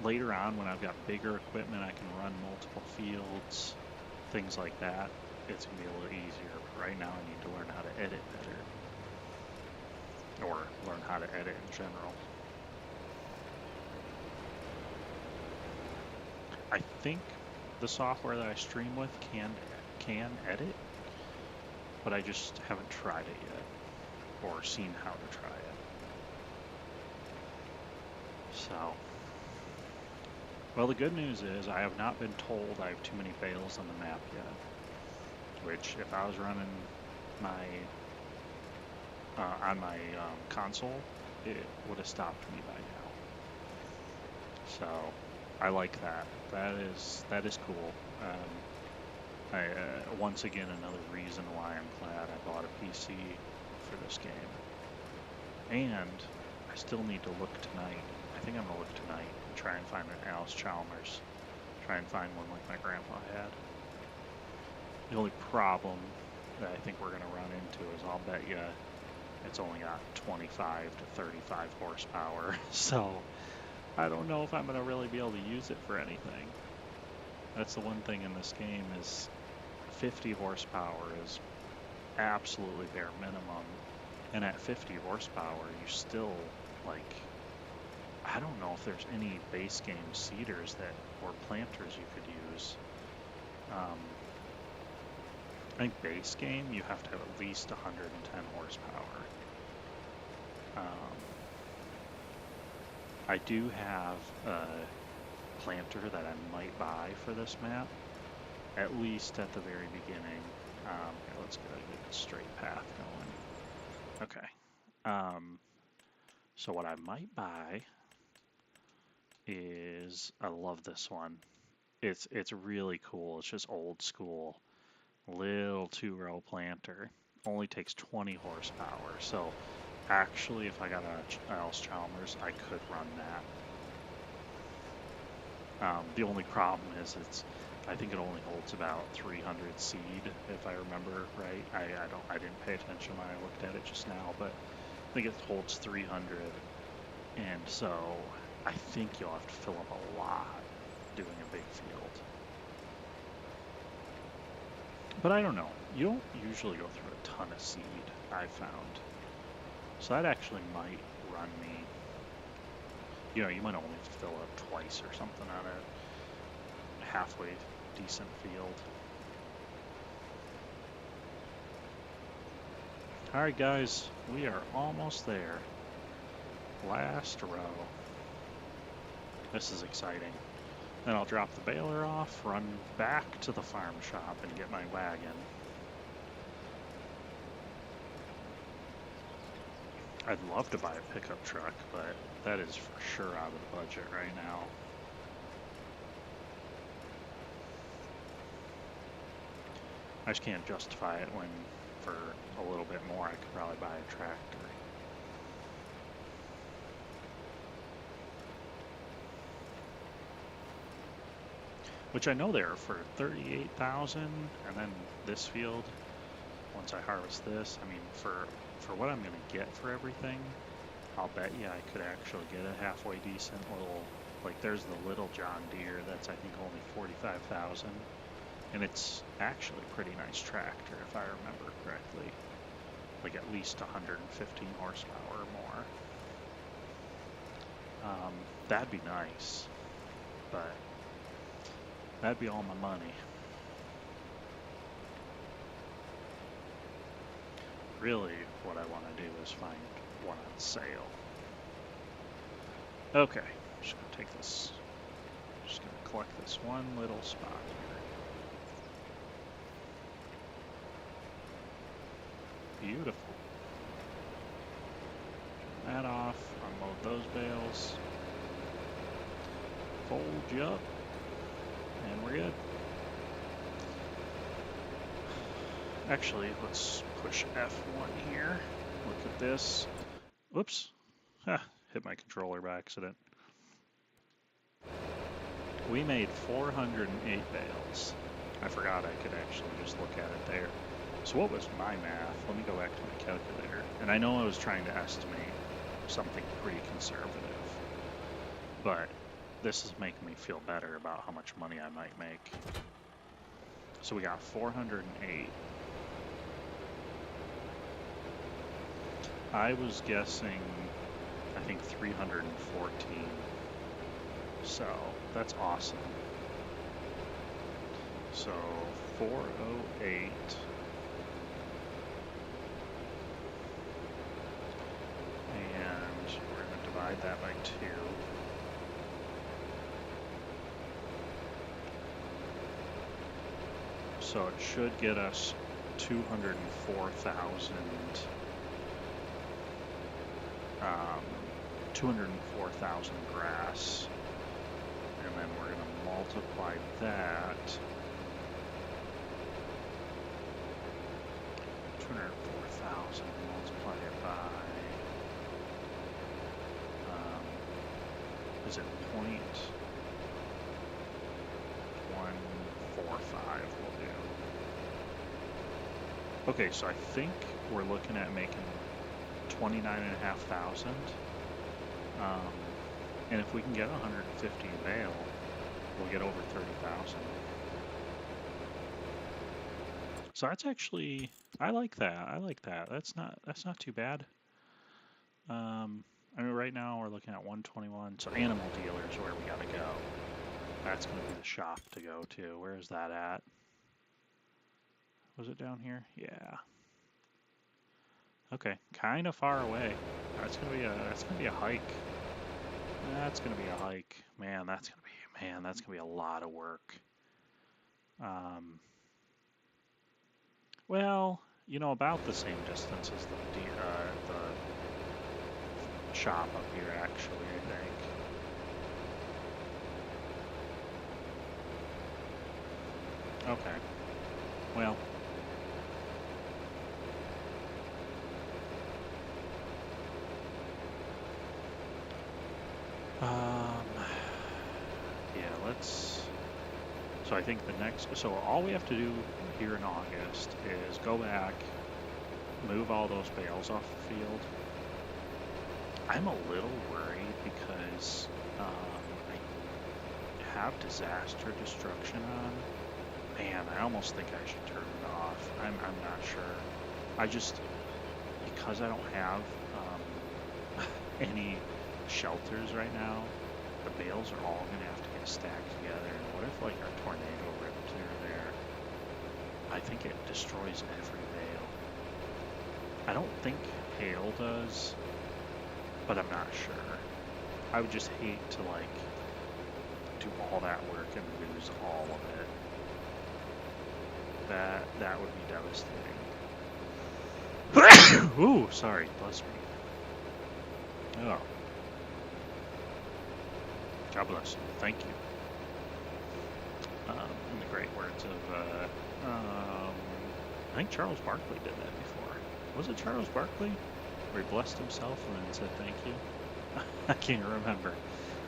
later on when I've got bigger equipment, I can run multiple fields, things like that. It's gonna be a little easier. But right now, I need to learn how to edit better, or learn how to edit in general. I think the software that I stream with can edit, but I just haven't tried it yet, or seen how to try it. So, well, the good news is I have not been told I have too many bales on the map yet, which if I was running my on my console, it would have stopped me by now. So I like that. That is cool. Once again, another reason why I'm glad I bought a PC for this game. And I still need to look tonight. I think I'm gonna look tonight and try and find an Allis-Chalmers. Try and find one like my grandpa had. The only problem that I think we're gonna run into is I'll bet you it's only got 25 to 35 horsepower. So I don't know if I'm gonna really be able to use it for anything. That's the one thing in this game is 50 horsepower is absolutely bare minimum. And at 50 horsepower, you still, like, I don't know if there's any base game seeders or planters you could use. I think base game, you have to have at least 110 horsepower. I do have a planter that I might buy for this map, at least at the very beginning. Here, let's get a good straight path going. Okay. So what I might buy is, I love this one. It's really cool. It's just old school. Little 2-row planter. Only takes 20 horsepower. So actually, if I got a Allis-Chalmers, I could run that. The only problem is I think it only holds about 300 seed, if I remember right. I didn't pay attention when I looked at it just now, but I think it holds 300, and so I think you'll have to fill up a lot doing a big field. But I don't know. You don't usually go through a ton of seed, I found. So that actually might run me. You might only have to fill up twice or something on a halfway decent field. Alright guys, we are almost there. Last row. This is exciting. Then I'll drop the baler off, run back to the farm shop and get my wagon. I'd love to buy a pickup truck, but that is for sure out of the budget right now. I just can't justify it when for a little bit more I could probably buy a tractor. Which I know they are for 38,000, and then this field, once I harvest this, I mean, for what I'm gonna get for everything, I'll bet you I could actually get a halfway decent little, like there's the little John Deere, that's I think only 45,000, and it's actually a pretty nice tractor if I remember correctly, like at least 115 horsepower or more. That'd be nice, but that'd be all my money. Really, what I want to do is find one on sale. Okay, just gonna take this, just gonna collect this one little spot here. Beautiful. Turn that off, unload those bales, fold you up, and we're good. Actually, let's push F1 here. Look at this. Whoops. Hit my controller by accident. We made 408 bales. I forgot I could actually just look at it there. So what was my math? Let me go back to my calculator. And I know I was trying to estimate something pretty conservative, but this is making me feel better about how much money I might make. So we got 408. I was guessing, I think 314. So that's awesome. So 408. And we're going to divide that by 2. So it should get us 204,000. 204,000 grass, and then we're going to multiply that 204,000, multiply it by is it 0.145 will do. Okay, so I think we're looking at making 29,500, and if we can get 150 a bale, we'll get over 30,000. So that's actually, I like that. I like that. That's not too bad. I mean, right now we're looking at 121. So animal dealer is where we gotta go. That's gonna be the shop to go to. Where is that at? Was it down here? Yeah. Okay, kind of far away. That's gonna be a hike. That's gonna be a hike. Man, that's gonna be a lot of work. Well, about the same distance as the shop up here, actually, I think. Okay. Well, um, yeah, so I think so all we have to do here in August is go back, move all those bales off the field. I'm a little worried because I have disaster destruction on. Man, I almost think I should turn it off. I'm not sure. I just, because I don't have any shelters right now, the bales are all going to have to get stacked together. And what if, like, a tornado ripped through there? I think it destroys every bale. I don't think hail does, but I'm not sure. I would just hate to, like, do all that work and lose all of it. That would be devastating. Ooh, sorry, bless me. Oh. God bless you. Thank you. In the great words of, I think Charles Barkley did that before. Was it Charles Barkley? Where he blessed himself and then said thank you? I can't remember.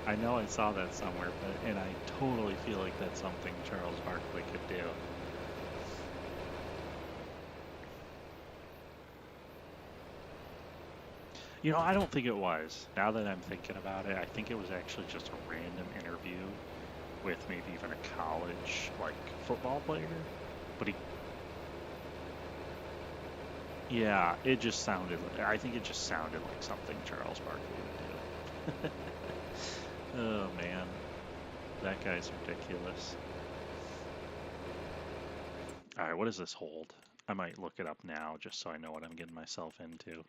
I know I saw that somewhere, and I totally feel like that's something Charles Barkley could do. I don't think it was. Now that I'm thinking about it, I think it was actually just a random interview with maybe even a college, like, football player. But yeah, I think it just sounded like something Charles Barkley would do. Oh, man. That guy's ridiculous. All right, what does this hold? I might look it up now just so I know what I'm getting myself into.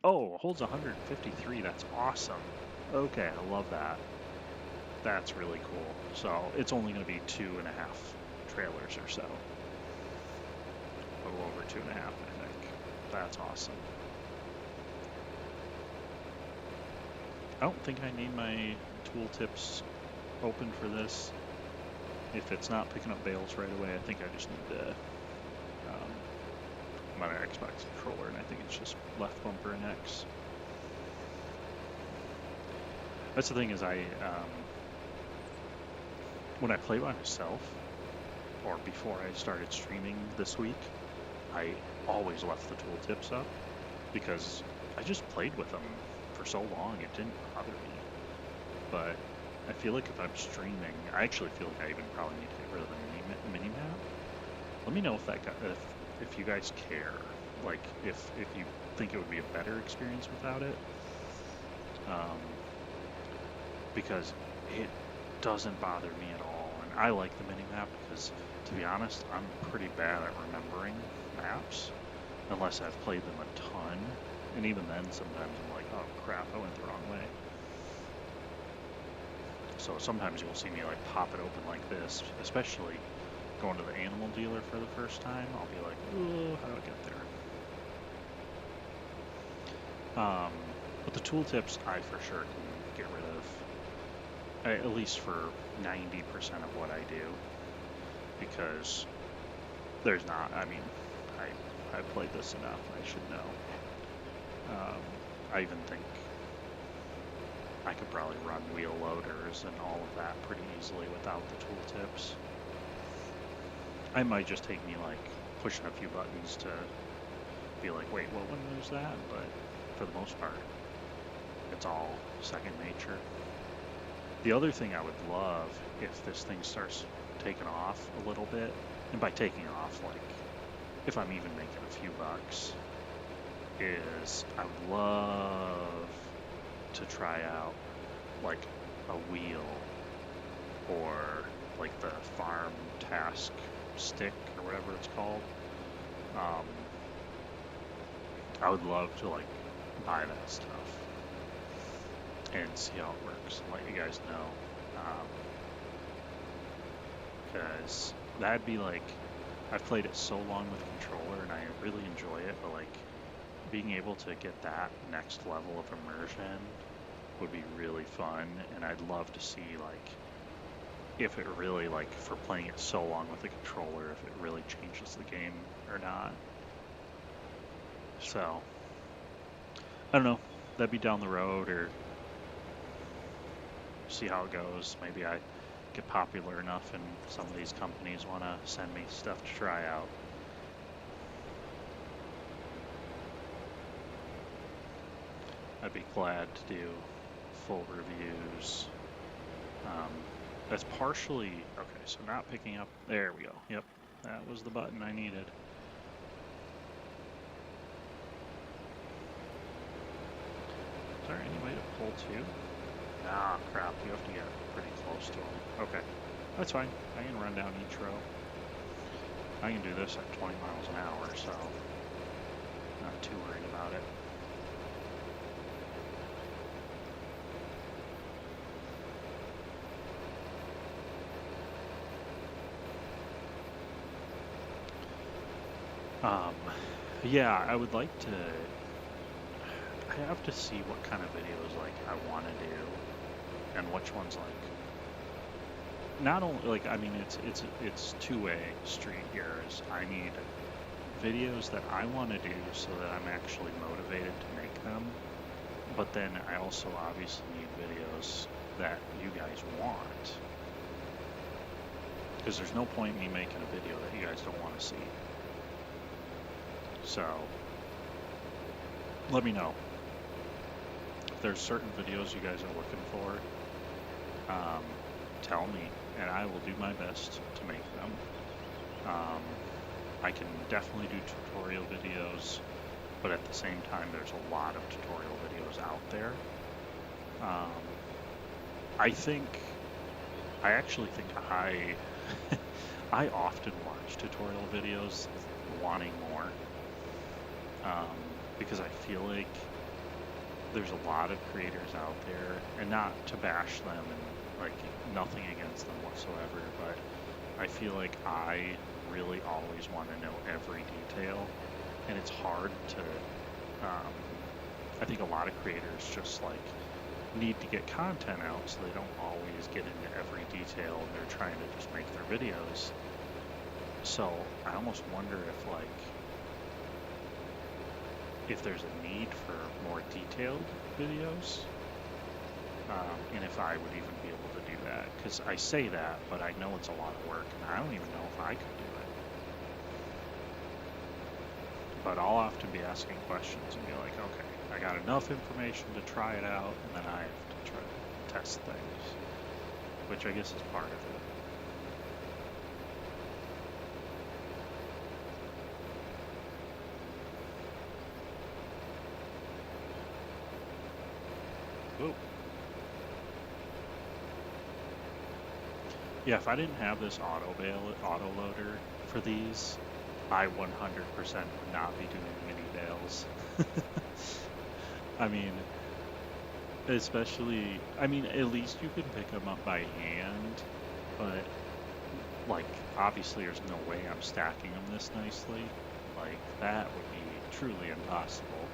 Oh, it holds 153. That's awesome. Okay, I love that. That's really cool. So it's only going to be 2.5 trailers or so. A little over 2.5, I think. That's awesome. I don't think I need my tooltips open for this. If it's not picking up bales right away, I think I just need to. I'm on an Xbox controller, and I think it's just left bumper and X. That's the thing is when I play by myself, or before I started streaming this week, I always left the tooltips up because I just played with them for so long it didn't bother me. But I feel like if I'm streaming, I actually feel like I even probably need to get rid of the mini map. Let me know if you guys care, like if you think it would be a better experience without it, because it doesn't bother me at all, and I like the mini map because, to be honest, I'm pretty bad at remembering maps unless I've played them a ton, and even then sometimes I'm like, oh crap, I went the wrong way. So sometimes you'll see me like pop it open like this, especially going to the animal dealer for the first time. I'll be like, oh, how do I get there? But the tooltips I for sure can get rid of, at least for 90% of what I do, because there's not, I mean, I've played this enough, I should know. I even think I could probably run wheel loaders and all of that pretty easily without the tooltips. It might just take me like pushing a few buttons to be like, wait, what one was that? But for the most part, it's all second nature. The other thing I would love if this thing starts taking off a little bit, and by taking off, like if I'm even making a few bucks, is I would love to try out like a wheel or like the farm task stick or whatever it's called. I would love to like buy that stuff and see how it works and let you guys know. because that'd be like, I've played it so long with controller and I really enjoy it, but like being able to get that next level of immersion would be really fun, and I'd love to see like if it really, like, for playing it so long with the controller, if it really changes the game or not. So I don't know. That'd be down the road, or see how it goes. Maybe I get popular enough and some of these companies want to send me stuff to try out. I'd be glad to do full reviews. That's partially, okay, so not picking up, there we go. Yep, that was the button I needed. Is there any way to pull to? Ah, crap, you have to get pretty close to them. Okay, that's fine. I can run down each row. I can do this at 20 miles an hour, so not too worried about it. Yeah, I would like to. I have to see what kind of videos like I want to do, and which ones like. Not only like, I mean, it's two-way street here. Is I need videos that I want to do so that I'm actually motivated to make them, but then I also obviously need videos that you guys want, because there's no point in me making a video that you guys don't want to see. So let me know if there's certain videos you guys are looking for. Tell me, and I will do my best to make them. I can definitely do tutorial videos, but at the same time, there's a lot of tutorial videos out there. I actually think I often watch tutorial videos wanting more, because I feel like there's a lot of creators out there, and not to bash them and like nothing against them whatsoever, but I feel like I really always want to know every detail, and it's hard to. I think a lot of creators just like need to get content out, so they don't always get into every detail, and they're trying to just make their videos. So I almost wonder if there's a need for more detailed videos, and if I would even be able to do that. Because I say that, but I know it's a lot of work, and I don't even know if I could do it. But I'll often be asking questions and be like, okay, I got enough information to try it out, and then I have to try to test things, which I guess is part of it. Ooh. Yeah, if I didn't have this auto loader for these, I 100% would not be doing mini bales. I mean, especially, I mean, at least you can pick them up by hand, but like, obviously there's no way I'm stacking them this nicely. Like, that would be truly impossible.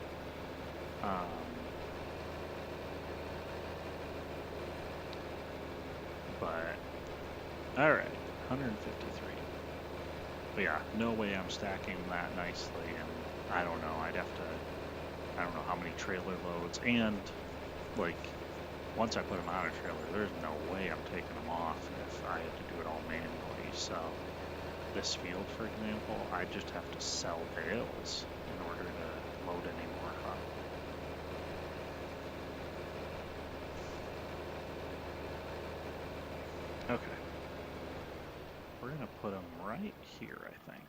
But, alright, 153. But yeah, no way I'm stacking them that nicely, and I don't know, I don't know how many trailer loads, and like, once I put them on a trailer, there's no way I'm taking them off if I had to do it all manually. So this field, for example, I just have to sell bales in order to load any more up. Okay. We're gonna put them right here, I think.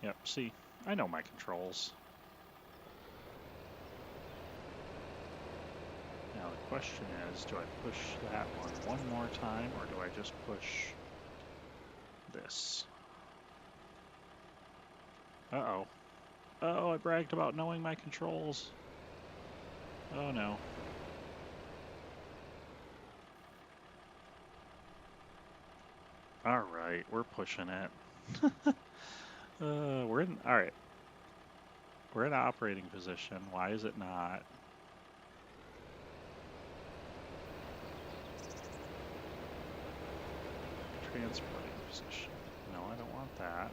Yep, see, I know my controls. Now the question is, do I push that one more time, or do I just push this? Uh-oh. Uh-oh, I bragged about knowing my controls. Oh no. All right, we're pushing it. We're in. All right, we're in operating position. Why is it not? Transporting position. No, I don't want that.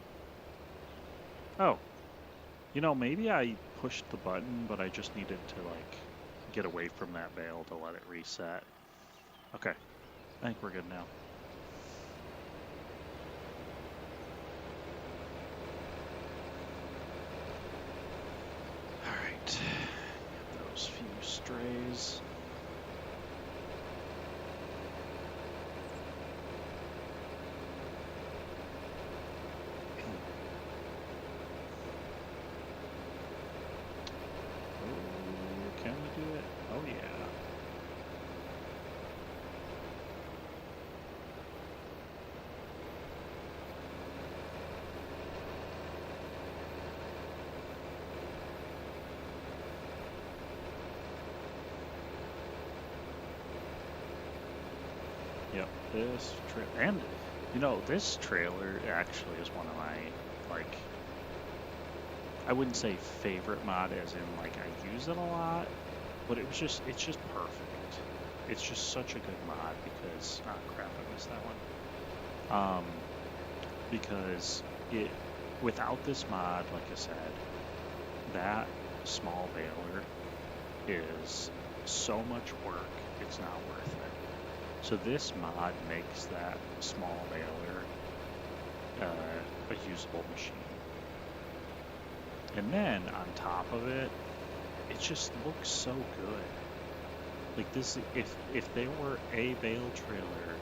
Oh, maybe I pushed the button, but I just needed to like get away from that bale to let it reset. Okay, I think we're good now. All right, get those few strays. Oh, can we do it? Oh yeah. Yep, this and this trailer actually is one of my like I wouldn't say favorite mod as in like I use it a lot, but it's just perfect. It's just such a good mod because crap, I missed that one. Because it without this mod, like I said, that small baler is so much work, it's not worth it. So this mod makes that small baler a usable machine. And then on top of it, it just looks so good. Like this, if there were a bale trailer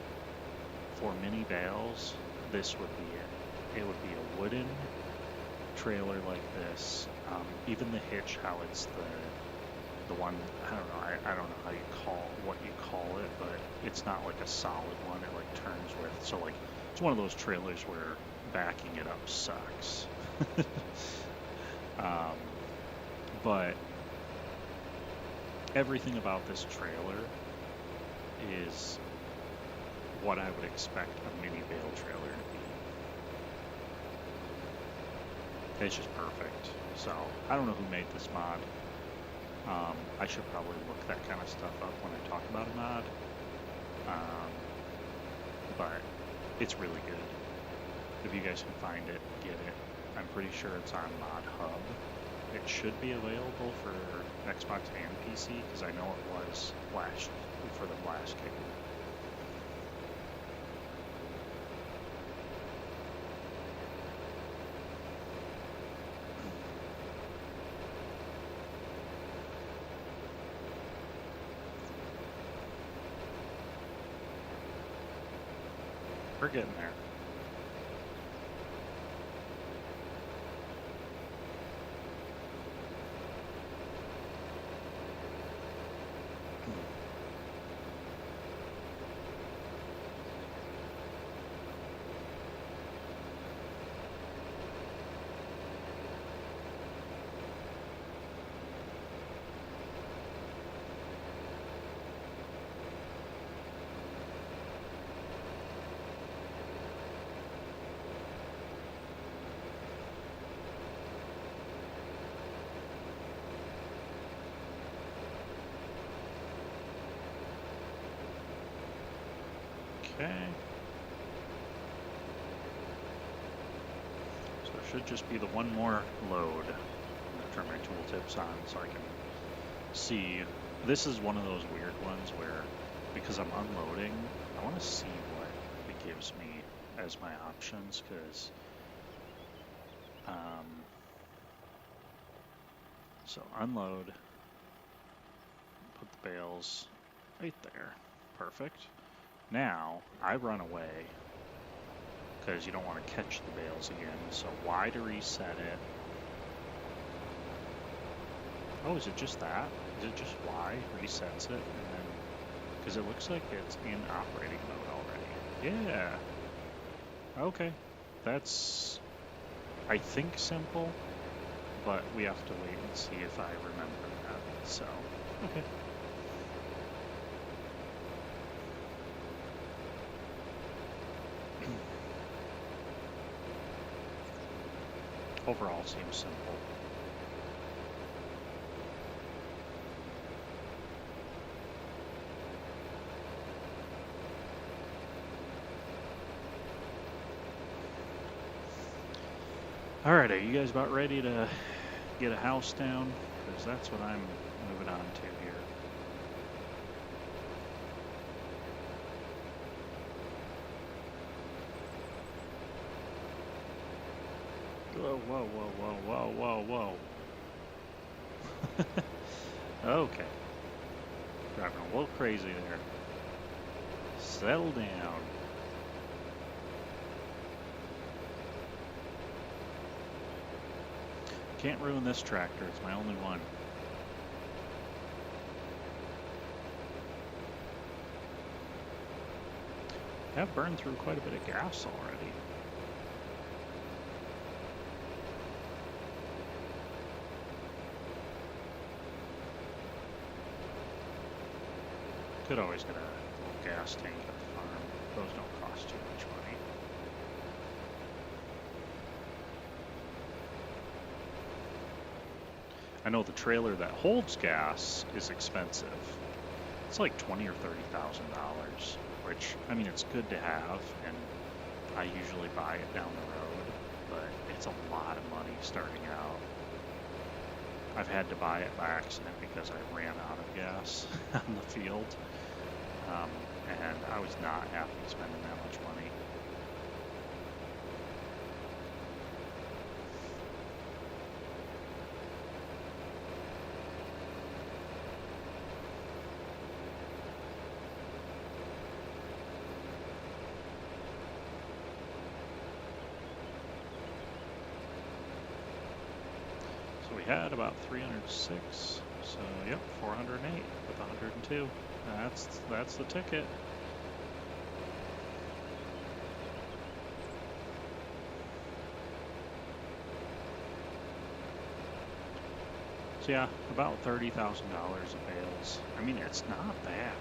for mini bales, this would be it. It would be a wooden trailer like this. Even the hitch, how it's the one, I don't know, I don't know how what you call it, but it's not like a solid one. It like turns with, so like it's one of those trailers where backing it up sucks. But everything about this trailer is what I would expect a mini bale trailer to be. It's just perfect. So I don't know who made this mod. I should probably look that kind of stuff up when I talk about a mod. But it's really good. If you guys can find it, get it. I'm pretty sure it's on Mod Hub. It should be available for Xbox and PC because I know it was for the last game. We're getting there. Okay. So there should just be the one more load. I'm going to turn my tooltips on so I can see. This is one of those weird ones where, because I'm unloading, I want to see what it gives me as my options because so unload, put the bales right there. Perfect. Now I run away because you don't want to catch the bales again. So Y to reset it. Oh, is it just that? Is it just Y resets it and then, because it looks like it's in operating mode already. Yeah. Okay. That's, I think, simple, but we have to wait and see if I remember that. So, okay. overall seems simple. All right, are you guys about ready to get a house down? Because that's what I'm moving on to here. Whoa, whoa, whoa, whoa, whoa, whoa, whoa. Okay. Driving a little crazy there. Settle down. Can't ruin this tractor. It's my only one. Have burned through quite a bit of gas already. Could always get a little gas tank at the farm. Those don't cost too much money. I know the trailer that holds gas is expensive. It's like $20,000 or $30,000, which, I mean, it's good to have, and I usually buy it down the road, but it's a lot of money starting out. I've had to buy it by accident because I ran out of gas on the field, and I was not happy spending that much money. So we had about 306, so yep, 408 with 102. That's the ticket. So yeah, about $30,000 of bales. I mean, it's not bad.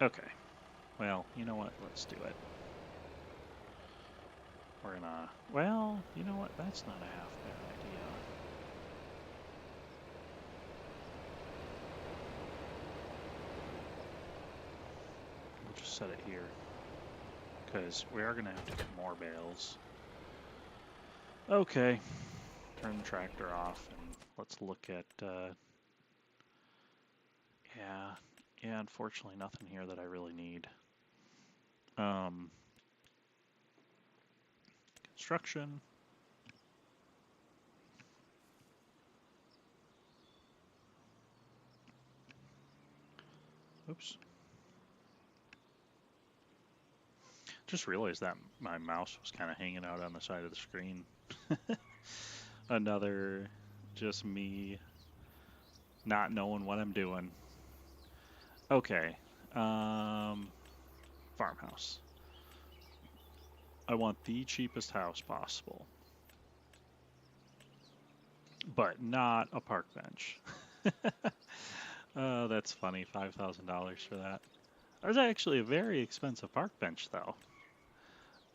Okay. Well, you know what? Let's do it. We're gonna... Well, you know what? That's not a half bad idea. We'll just set it here, because we are gonna have to get more bales. Okay. Turn the tractor off and let's look at... Yeah, unfortunately nothing here that I really need. Construction. Oops. Just realized that my mouse was kind of hanging out on the side of the screen. Another just me not knowing what I'm doing. Okay. Farmhouse. I want the cheapest house possible. But not a park bench. Oh, that's funny. $5,000 for that. There's actually a very expensive park bench, though.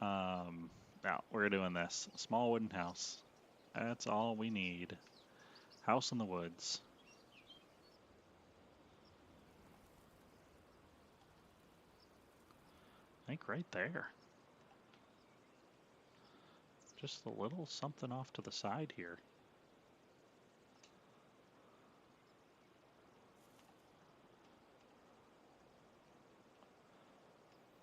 Now, we're doing this. Small wooden house. That's all we need. House in the woods. I think right there. Just a little something off to the side here.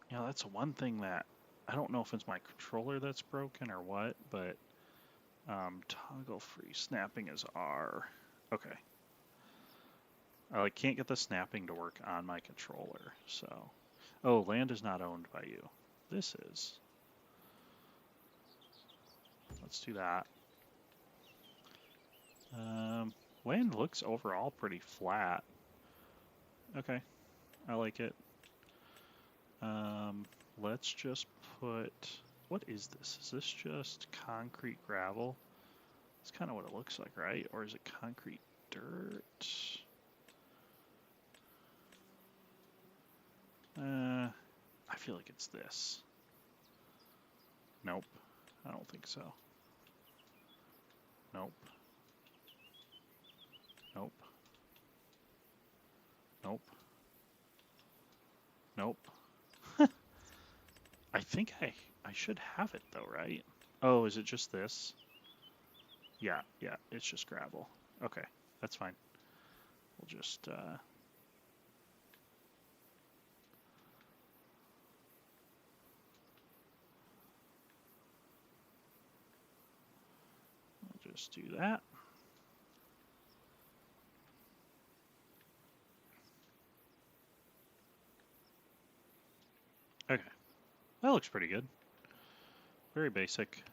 You know, that's one thing that I don't know if it's my controller that's broken or what, but toggle free snapping is R. Okay. I can't get the snapping to work on my controller, so. Oh, land is not owned by you. This is. Let's do that. Land looks overall pretty flat. Okay, I like it. Let's just put, what is this? Is this just concrete gravel? That's kind of what it looks like, right? Or is it concrete dirt? I feel like it's this. Nope. I don't think so. Nope. Nope. Nope. Nope. I think I should have it though, right? Oh, is it just this? Yeah, it's just gravel. Okay, that's fine. We'll just do that. Okay, that looks pretty good. Very basic.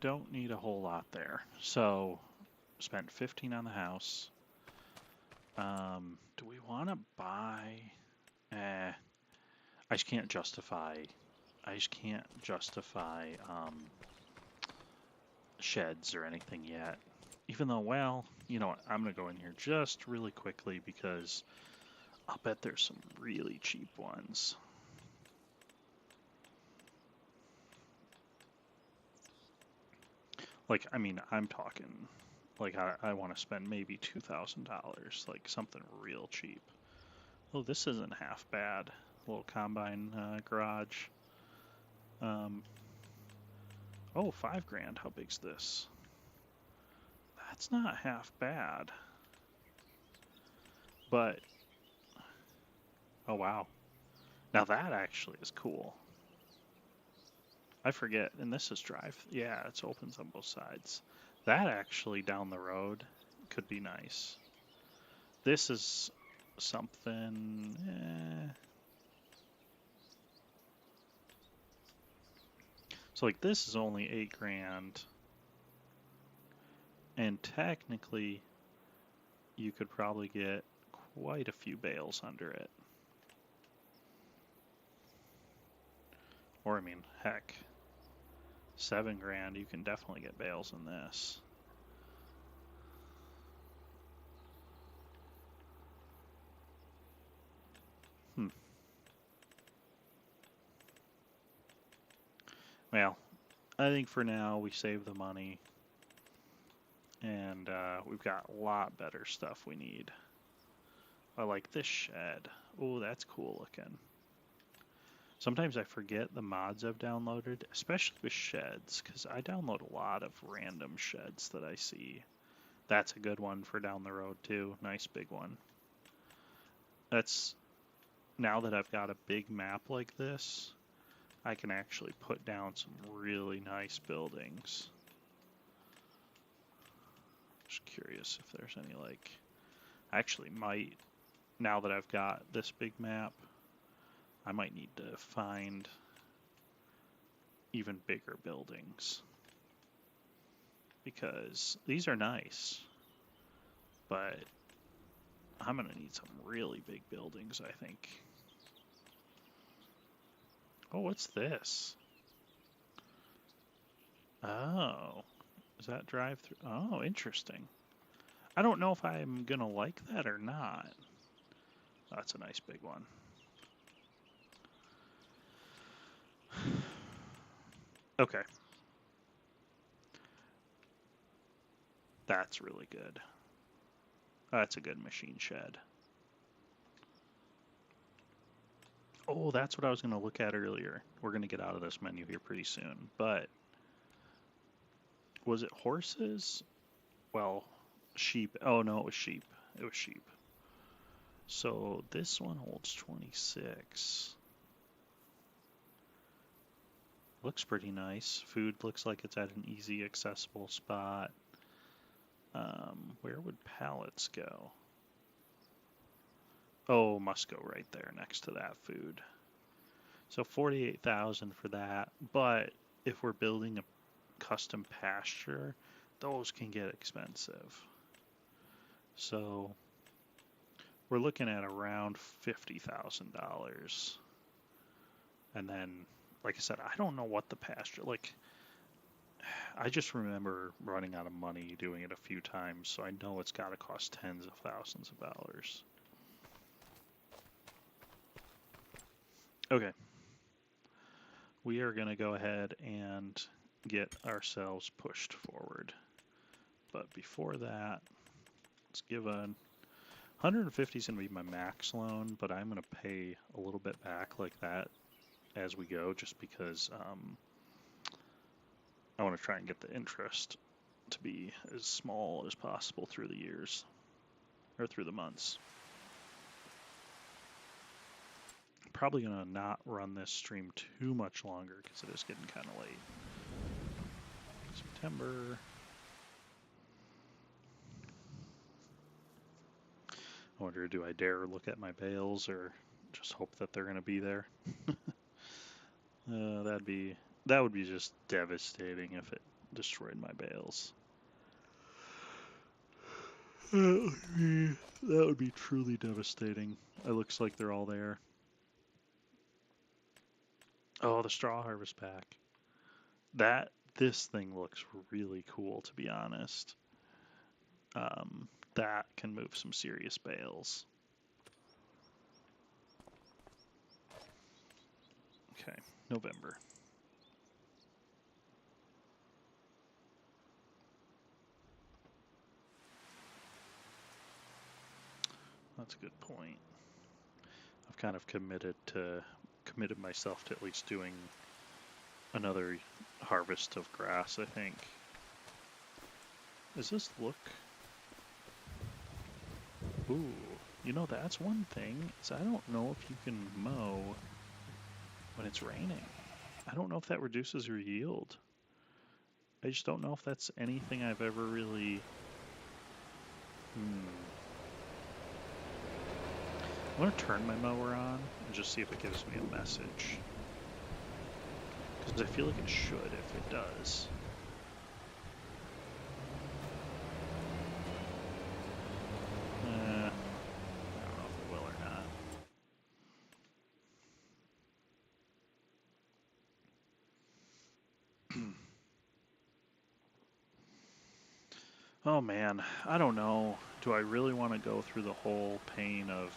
Don't need a whole lot there. So, spent 15 on the house. Do we want to buy? I just can't justify. I just can't justify sheds or anything yet. Even though, well, you know what? I'm gonna go in here just really quickly because I'll bet there's some really cheap ones. Like, I mean, I'm talking, like, I want to spend maybe $2,000, like something real cheap. Oh, this isn't half bad. A little combine garage. Oh, $5,000. How big's this? That's not half bad. But, oh wow. Now that actually is cool. I forget, and this is drive. Yeah, it opens on both sides. That actually down the road could be nice. This is something. So like this is only $8,000, and technically, you could probably get quite a few bales under it. Or I mean, heck, $7,000. You can definitely get bales in this. Well, I think for now we save the money, and we've got a lot better stuff we need. I like this shed. Oh, that's cool looking. Sometimes I forget the mods I've downloaded, especially with sheds, because I download a lot of random sheds that I see. That's a good one for down the road too. Nice big one. That's, now that I've got a big map like this, I can actually put down some really nice buildings. Just curious if there's any, like, I actually might, now that I've got this big map, I might need to find even bigger buildings. Because these are nice, but I'm gonna need some really big buildings, I think. Oh, what's this? Oh, is that drive through? Oh, interesting. I don't know if I'm gonna like that or not. That's a nice big one. Okay. That's really good. That's a good machine shed. Oh, that's what I was going to look at earlier. We're going to get out of this menu here pretty soon. But was it horses? Well, sheep. Oh, no, it was sheep. It was sheep. So this one holds 26. Looks pretty nice. Food looks like it's at an easy, accessible spot. Where would pallets go? Oh, must go right there next to that food. So 48,000 for that. But if we're building a custom pasture, those can get expensive. So we're looking at around $50,000. And then, like I said, I don't know what the pasture, like, I just remember running out of money doing it a few times, so I know it's got to cost tens of thousands of dollars. Okay. We are going to go ahead and get ourselves pushed forward. But before that, let's give a 150 is going to be my max loan, but I'm going to pay a little bit back like that as we go, just because I want to try and get the interest to be as small as possible through the years, or through the months. Probably going to not run this stream too much longer because it is getting kind of late. September. I wonder, do I dare look at my bales or just hope that they're going to be there? That would be just devastating if it destroyed my bales. That would be truly devastating. It looks like they're all there. Oh, the straw harvest pack. This thing looks really cool, to be honest. That can move some serious bales. Okay, November. That's a good point. I've kind of committed myself to at least doing another harvest of grass, I think. Does this look... Ooh, you know, that's one thing, is I don't know if you can mow when it's raining. I don't know if that reduces your yield. I just don't know if that's anything I've ever really... I'm going to turn my mower on and just see if it gives me a message. Because I feel like it should if it does. I don't know if it will or not. Oh man, I don't know. Do I really want to go through the whole pain of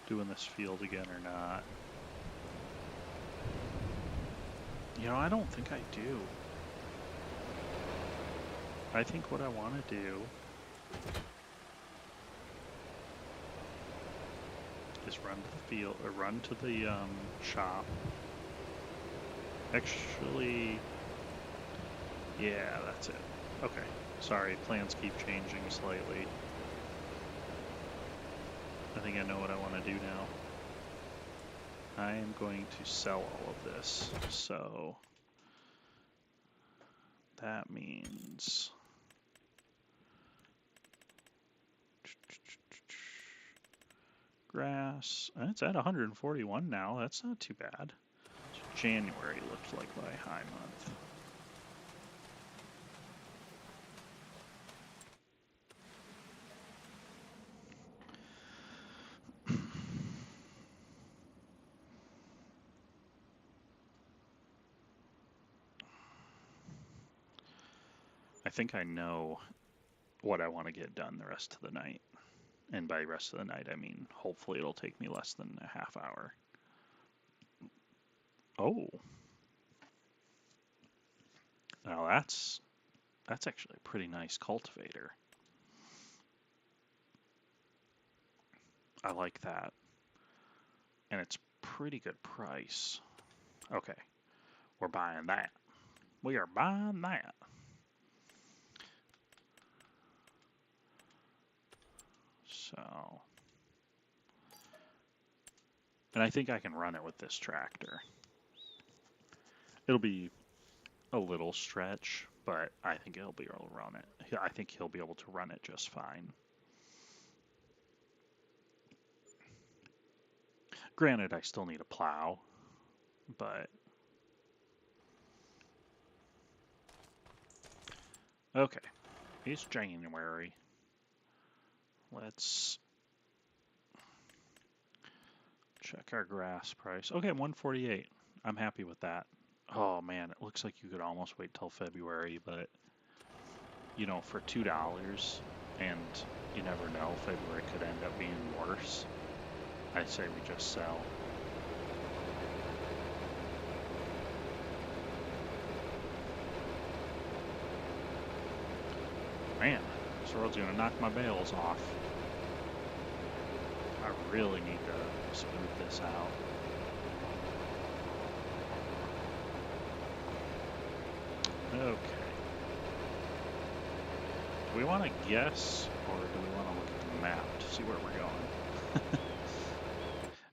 doing this field again or not? You know, I don't think I do. I think what I want to do is run to the field, or run to the shop. Actually, yeah, that's it. Okay, sorry, plans keep changing slightly. I think I know what I want to do now. I am going to sell all of this, so that means grass. It's at 141 now. That's not too bad. January looked like my high month. I think I know what I want to get done the rest of the night. And by rest of the night, I mean hopefully it'll take me less than a half hour. Oh. Now that's actually a pretty nice cultivator. I like that. And it's pretty good price. Okay. We're buying that. We are buying that. So, and I think I can run it with this tractor. It'll be a little stretch, but I think he'll be able to run it. I think he'll be able to run it just fine. Granted, I still need a plow, but okay. It's January. Let's check our grass price. Okay, 148. I'm happy with that. Oh man, it looks like you could almost wait till February, but you know, for $2, and you never know, February could end up being worse. I say we just sell. Man, this road's gonna knock my bales off. I really need to smooth this out. Okay. Do we want to guess, or do we want to look at the map to see where we're going?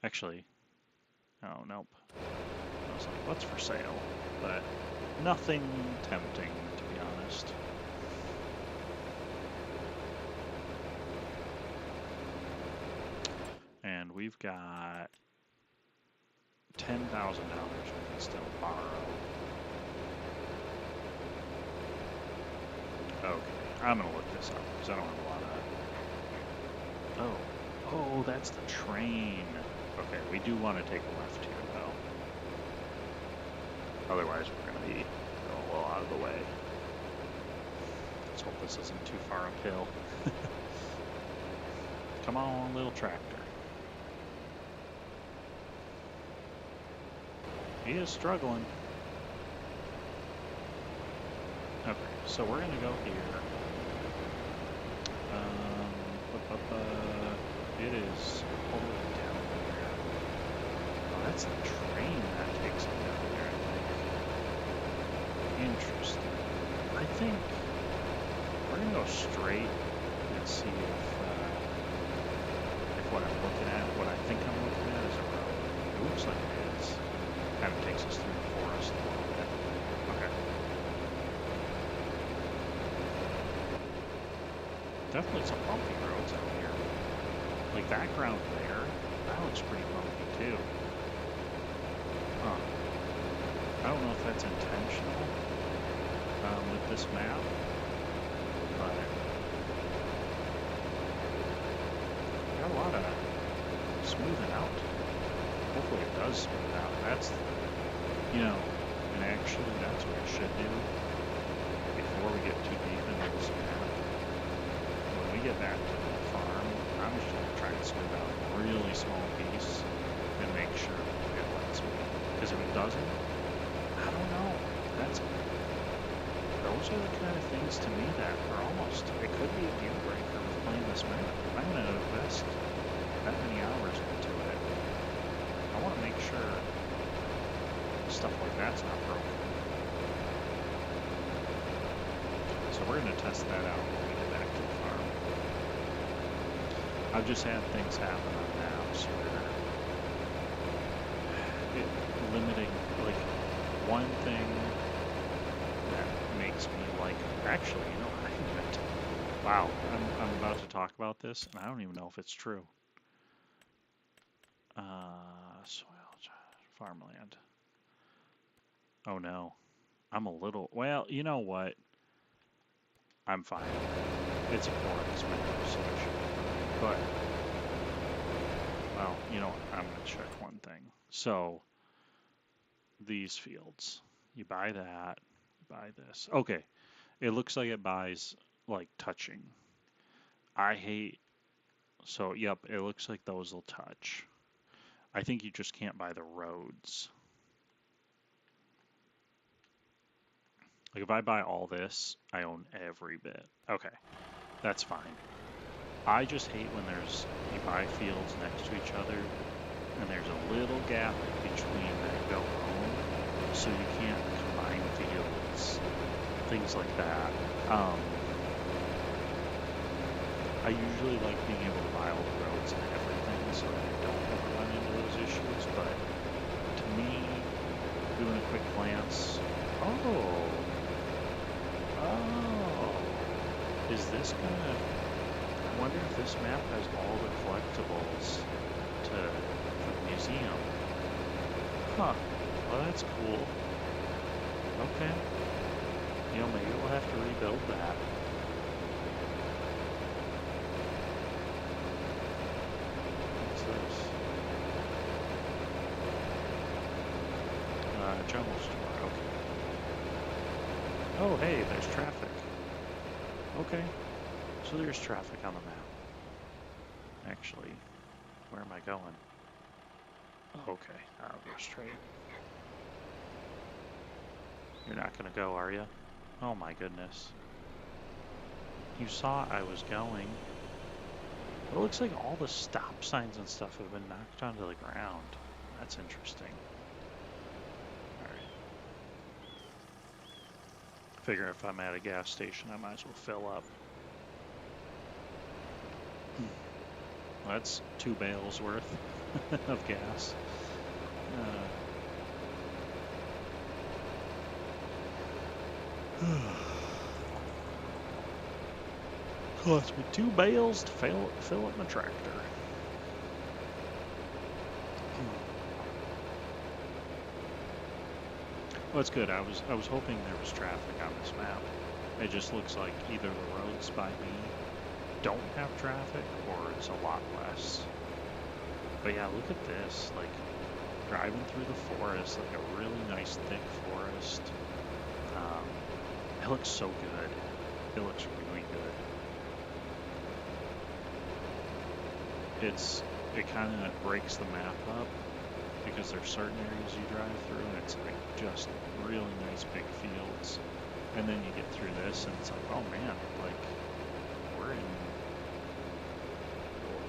Actually, oh, nope. I was like, what's for sale? But nothing tempting, to be honest. And we've got $10,000 we can still borrow. Okay, I'm gonna look this up because I don't have a lot of. Oh, that's the train. Okay, we do want to take a left here though. Otherwise, we're gonna be going a little out of the way. Let's hope this isn't too far uphill. Come on, little tractor. He is struggling. Okay, so we're gonna go here. It is all the way down there. Oh, that's the train that takes me down there, I think. Interesting. I think we're gonna go straight and see if what I'm looking at, what I think I'm looking at, is a road. It looks like it is. Kind of takes us through the forest a little bit. Okay. Definitely some bumpy roads out here. Like that ground there, that looks pretty bumpy too. Huh. I don't know if that's intentional with this map, but got a lot of smoothing out. Hopefully it does smooth out. That's, and actually that's what I should do before we get too deep into this map. When we get back to the farm, I'm just going to try to smooth out a really small piece and make sure it lets me. Because if it doesn't, I don't know. Those are the kind of things to me that are almost, it could be a deal breaker with playing this map. I'm going to invest that many hours into it. I want to make sure stuff like that's not broken. So we're going to test that out when we get back to the farm. I've just had things happen on maps where limiting, like, one thing that makes me like, actually, I admit, wow, I'm about to talk about this, and I don't even know if it's true. Soil, farmland. Oh no, I'm a little, well, you know what? I'm fine. It's a 4x map, so I should be fine. But, well, I'm going to check one thing. So, these fields, you buy that, you buy this. Okay, it looks like it buys, like, touching. I hate, so, yep, it looks like those will touch. I think you just can't buy the roads. Like, if I buy all this, I own every bit. Okay, that's fine. I just hate when you buy fields next to each other, and there's a little gap between that go home, so you can't combine fields, things like that. I usually like being able to buy all the roads and everything, so that I don't ever run into those issues, but to me, doing a quick glance, is this gonna, I wonder if this map has all the collectibles for the museum. Huh, well that's cool. Okay, maybe we'll have to rebuild that. What's this? general store, okay. Oh, hey, there's traffic. Okay, so there's traffic on the map. Actually, where am I going? Oh, okay, I'll go straight. You're not gonna go, are you? Oh my goodness. You saw I was going. It looks like all the stop signs and stuff have been knocked onto the ground. That's interesting. Alright. Figure if I'm at a gas station, I might as well fill up. Well, that's 2 bales worth of gas. Cost me 2 bales to fill up my tractor. Well, that's good. I was hoping there was traffic on this map. It just looks like either the roads by me don't have traffic or it's a lot less. But yeah, look at this. Like driving through the forest, like a really nice thick forest. It looks so good. It looks really good. It kind of breaks the map up because there's certain areas you drive through and it's like just really nice big fields. And then you get through this and it's like, oh man, like we're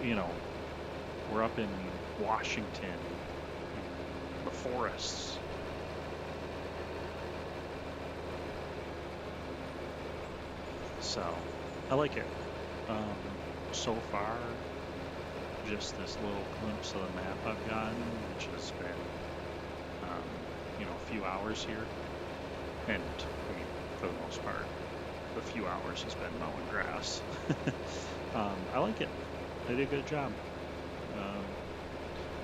in, you know, we're up in Washington, the forests. So, I like it. So far, just this little glimpse of the map I've gotten, which has been, you know, a few hours here. And, I mean, for the most part, the few hours has been mowing grass. I like it. They did a good job.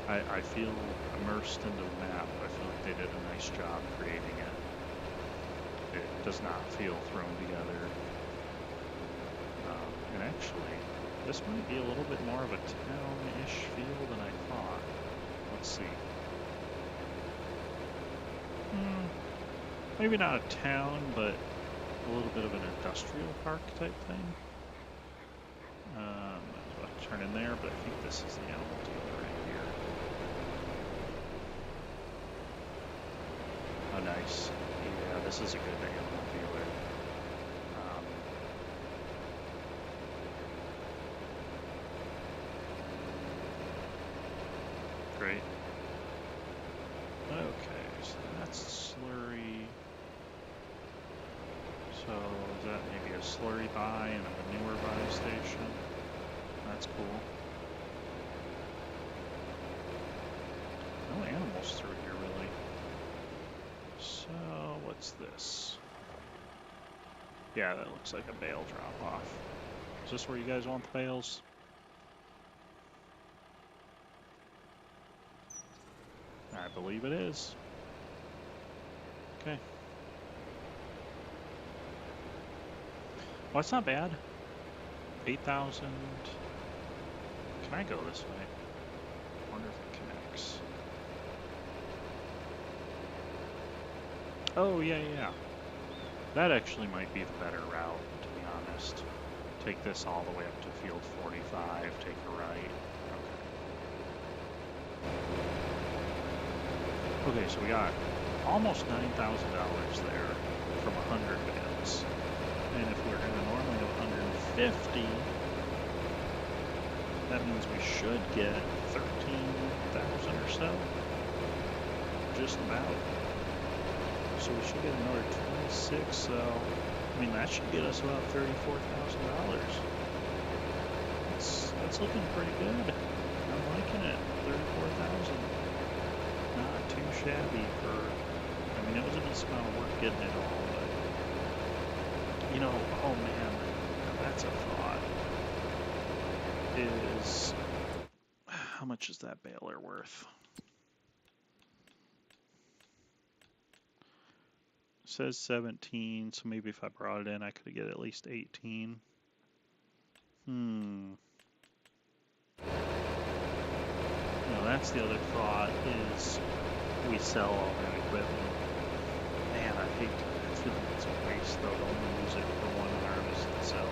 I feel immersed into the map. I feel like they did a nice job creating it. It does not feel thrown together. And actually, this might be a little bit more of a town-ish feel than I thought. Let's see. Maybe not a town, but a little bit of an industrial park type thing. I was about to turn in there, but I think this is the animal dealer right here. Oh, nice. Yeah, this is a good animal dealer. Great. Okay, so that's slurry. So is that maybe a slurry buy and a manure buy station? That's cool. No animals through here really. So what's this? Yeah, that looks like a bale drop off. Is this where you guys want the bales? I believe it is. Okay. Well, that's not bad. 8,000. Can I go this way? I wonder if it connects. Oh, yeah. That actually might be the better route, to be honest. Take this all the way up to field 45, take a right. Okay, so we got almost $9,000 there from 100 bales. And if we're going to normally have 150, that means we should get 13,000 or so. Just about. So we should get another 26, so, I mean, that should get us about $34,000. That's looking pretty good. I'm liking it. 34,000. Not too shabby for, I mean, it was a decent amount of work getting it all, but, you know, oh man, that's a thought, is, how much is that baler worth? It says 17, so maybe if I brought it in, I could get at least 18. You know, that's the other thought is, we sell all that equipment. Man, I hate to, I feel like it's a waste though to only use it for one harvest and sell it.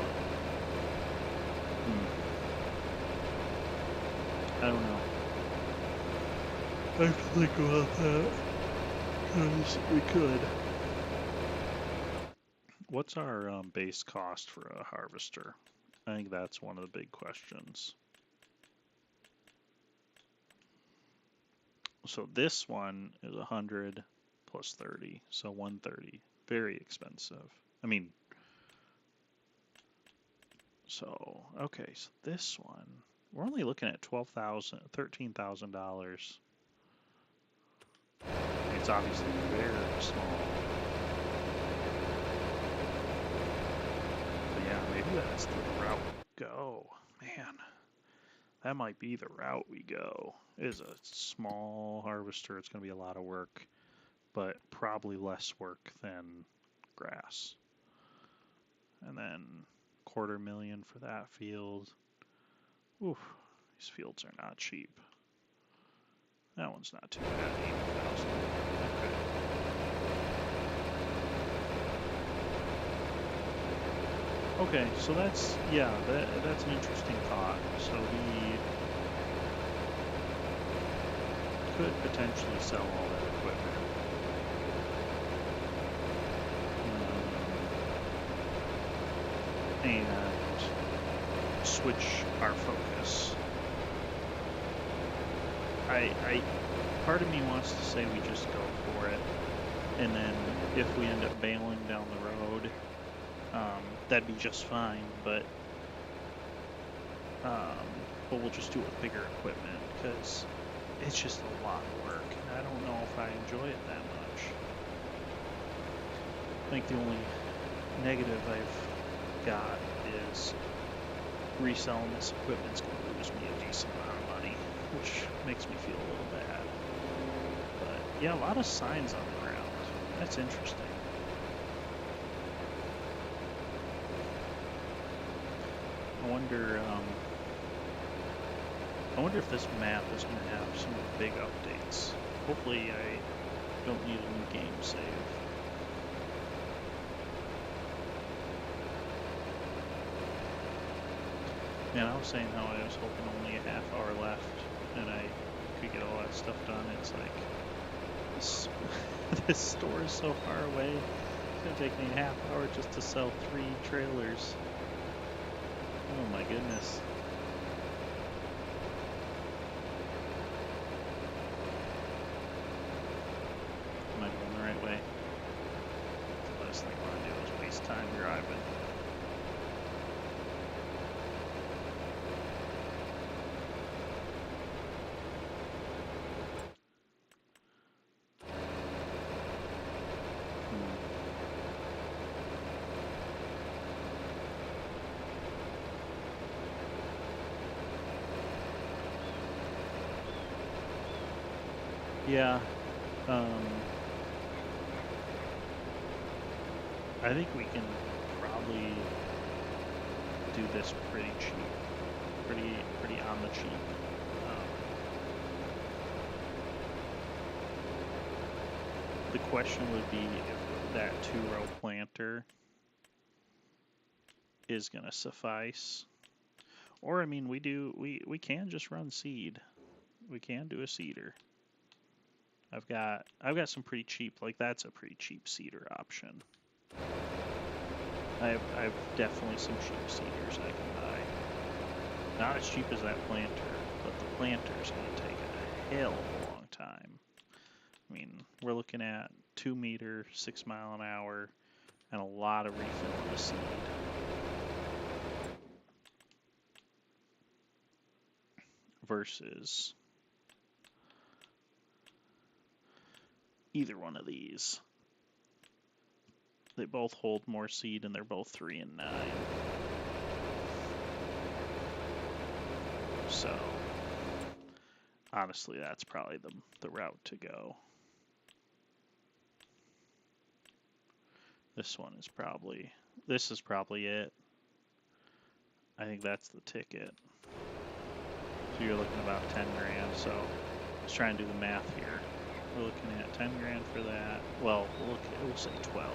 I don't know. I have to think about that. Because we could. What's our base cost for a harvester? I think that's one of the big questions. So this one is 100 plus 30, so 130. Very expensive. I mean, so okay, so this one we're only looking at $13,000. It's obviously very small. But yeah, maybe that's the route we go. Man, that might be the route we go. It is a small harvester. It's going to be a lot of work, but probably less work than grass. And then $250,000 for that field. Oof, these fields are not cheap. That one's not too bad, 80,000. Okay, so that's, yeah, that's an interesting thought. So he could potentially sell all that equipment. And switch our focus. Part of me wants to say we just go for it, and then if we end up bailing down the road, that'd be just fine. But we'll just do it with bigger equipment because it's just a lot of work, and I don't know if I enjoy it that much. I think the only negative I've got is reselling this equipment's going to lose me a decent amount of money, which makes me feel a little bad. But yeah, a lot of signs on the ground. That's interesting. I wonder if this map is going to have some big updates. Hopefully I don't need a new game save. Man, I was saying how I was hoping only a half hour left and I could get all that stuff done. It's like, this store is so far away. It's going to take me a half hour just to sell 3 trailers. Oh my goodness. Am I going the right way? The last thing I want to do is waste time driving. Yeah, I think we can probably do this pretty cheap, pretty on the cheap. The question would be if that 2-row planter is going to suffice, or I mean, we can just run seed. We can do a seeder. I've got some pretty cheap, like that's a pretty cheap seeder option. I have definitely some cheap seeders I can buy. Not as cheap as that planter, but the planter's going to take a hell of a long time. I mean, we're looking at 2 meter, 6 mile an hour, and a lot of refilling the seed. Versus either one of these. They both hold more seed and they're both 3 and 9. So honestly, that's probably the route to go. This is probably it. I think that's the ticket. So you're looking about 10 grand. So let's try and do the math here. We're looking at 10 grand for that. Well, we'll say 12.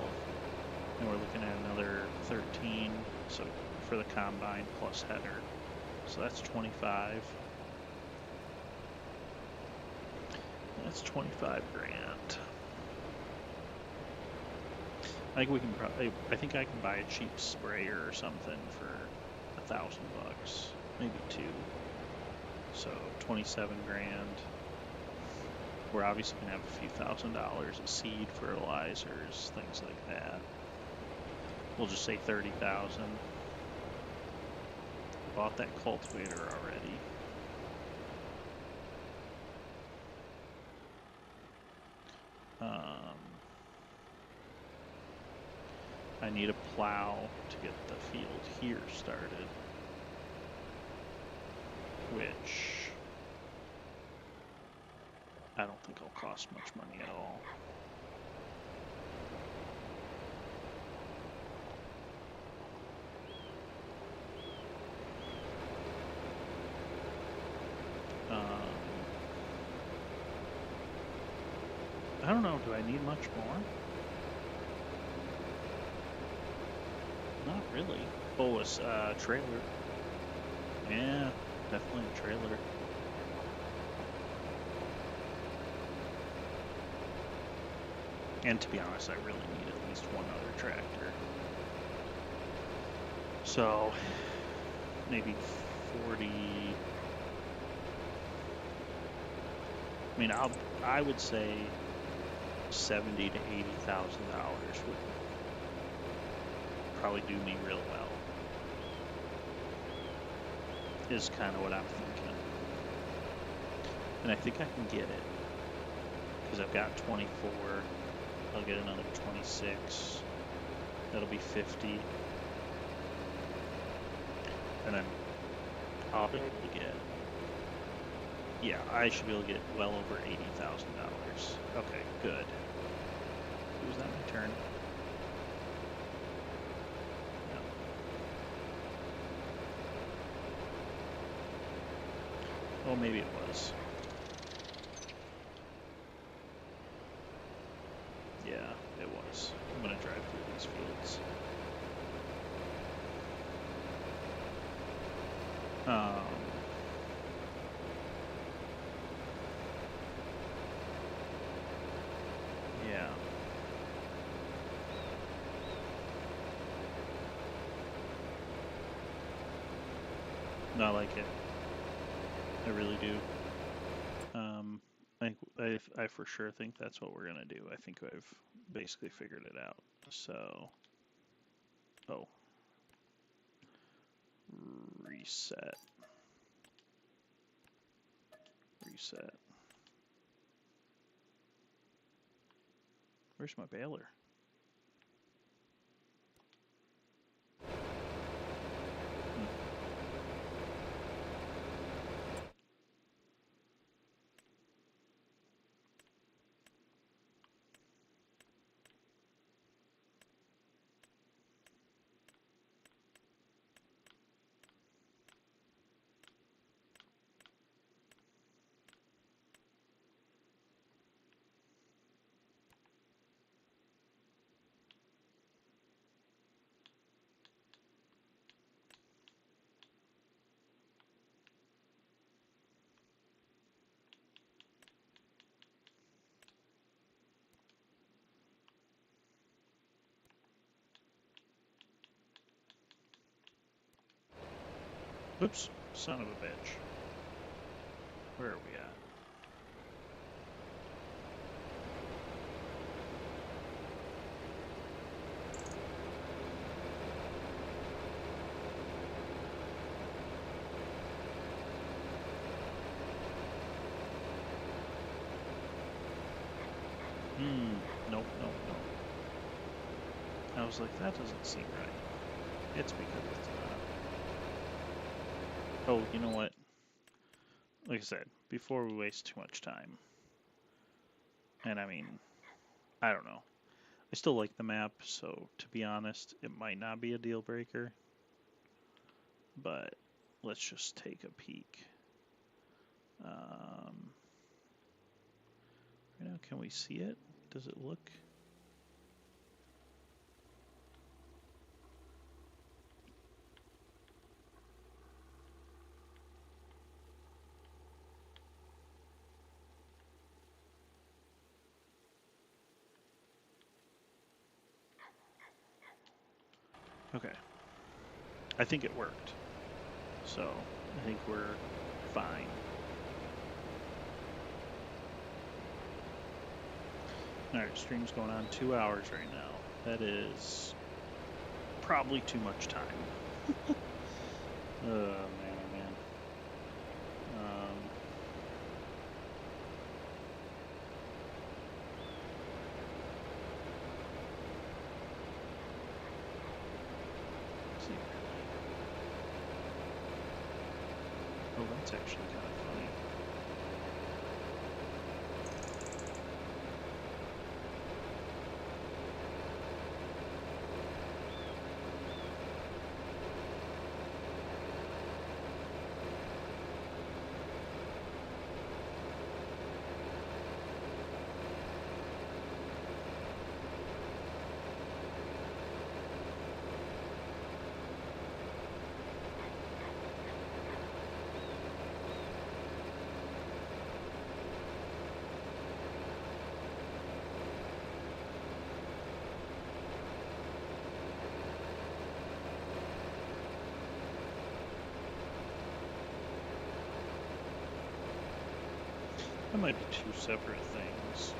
And we're looking at another 13, so for the combine plus header. So that's 25. That's 25 grand. I think we can probably, I think I can buy a cheap sprayer or something for $1,000, maybe two. So 27 grand. We're obviously gonna have a few $1,000s of seed, fertilizers, things like that. We'll just say 30,000. Bought that cultivator already. I need a plow to get the field here started, which I don't think will cost much money at all. I don't know, do I need much more? Not really. Oh, it's a trailer. Yeah, definitely a trailer. And to be honest, I really need at least one other tractor. So, maybe 40. I mean, I would say $70,000 to $80,000 would probably do me real well. Is kind of what I'm thinking. And I think I can get it because I've got 24. I'll get another 26. That'll be 50. And then I'll be able to get, yeah, I should be able to get well over $80,000. Okay, good. Was that my turn? No. Oh, maybe it was. Yeah, it was. I'm gonna drive through these fields. Yeah. No, I like it. I really do. I for sure think that's what we're gonna do. I think I've basically figured it out. So, oh, reset, reset. Where's my baler? Oops, son of a bitch. Where are we at? Nope, nope, nope. I was like, that doesn't seem right. It's because it's not. Oh, you know what? Like I said, before we waste too much time, and I mean, I don't know. I still like the map, so to be honest, it might not be a deal breaker. But let's just take a peek. Right now, can we see it? Does it look? Okay. I think it worked. So I think we're fine. Alright, stream's going on 2 hours right now. That is probably too much time. Oh man, oh man. Let's see. Oh, that's actually kind of funny. That might be two separate things.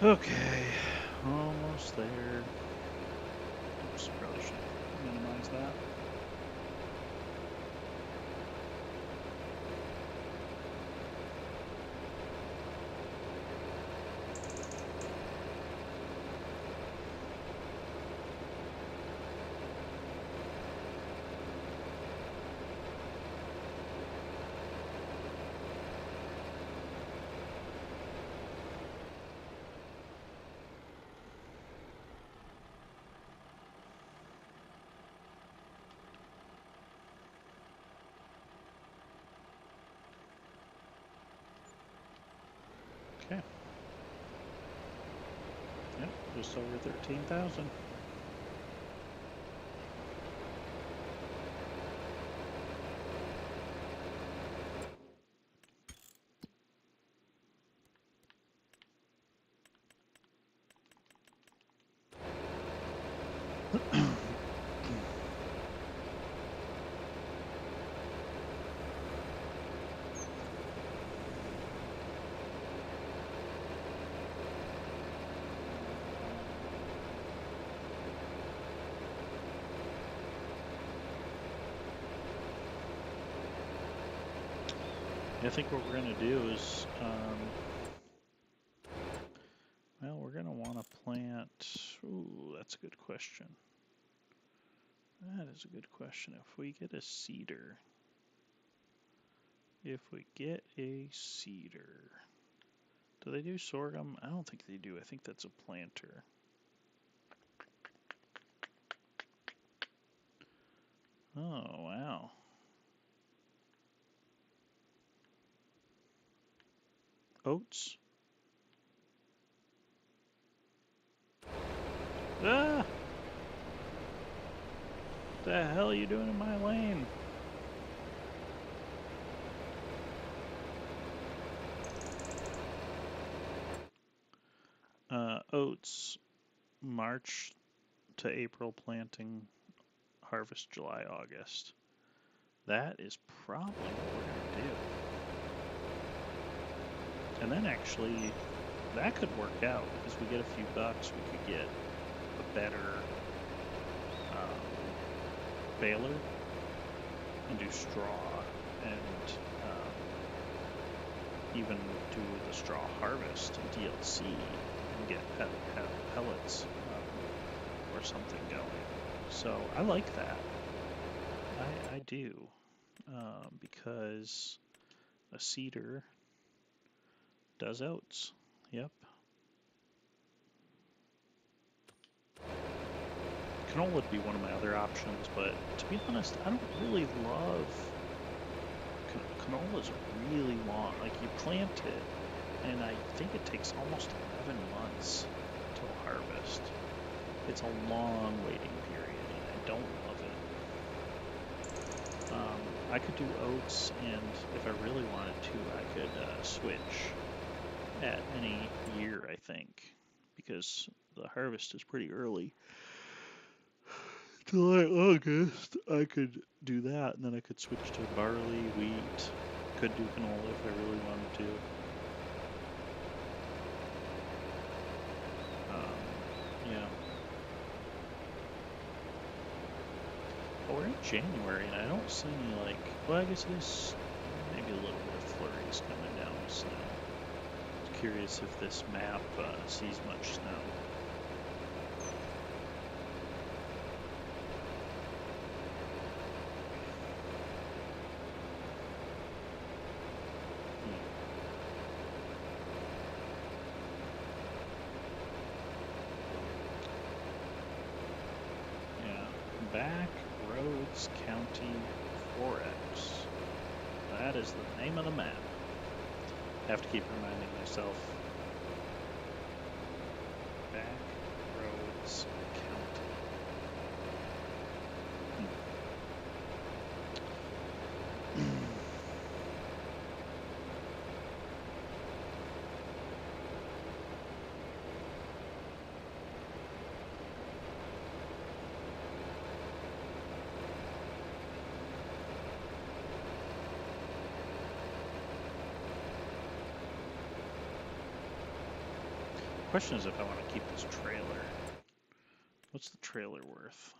Okay, almost there. Oops, probably should minimize that. Okay. Yep, just over 13,000. I think what we're going to do is, well, we're going to want to plant, ooh, that's a good question. That is a good question. If we get a cedar, do they do sorghum? I don't think they do. I think that's a planter. Oh, wow. Oats? Ah! What the hell are you doing in my lane? oats, March to April planting, harvest July, August. That is probably what we're going to do. And then actually, that could work out because we get a few bucks. We could get a better baler and do straw and even do the straw harvest in DLC and get pellets or something going. So I like that. I do because a seeder does oats. Yep. Canola would be one of my other options, but to be honest, I don't really love canola's really long. Like you plant it, and I think it takes almost 11 months till harvest. It's a long waiting period, and I don't love it. I could do oats, and if I really wanted to, I could switch at any year, I think, because the harvest is pretty early. July, August, I could do that, and then I could switch to barley, wheat, could do canola if I really wanted to. Yeah. But we're in January, and I don't see any, like, well, I guess it is maybe a little bit of flurries coming down with snow. I was curious if this map sees much snow. Back Roads County Forex. That is the name of the map. I have to keep reminding myself. Back Roads County. Question is if I want to keep this trailer. What's the trailer worth?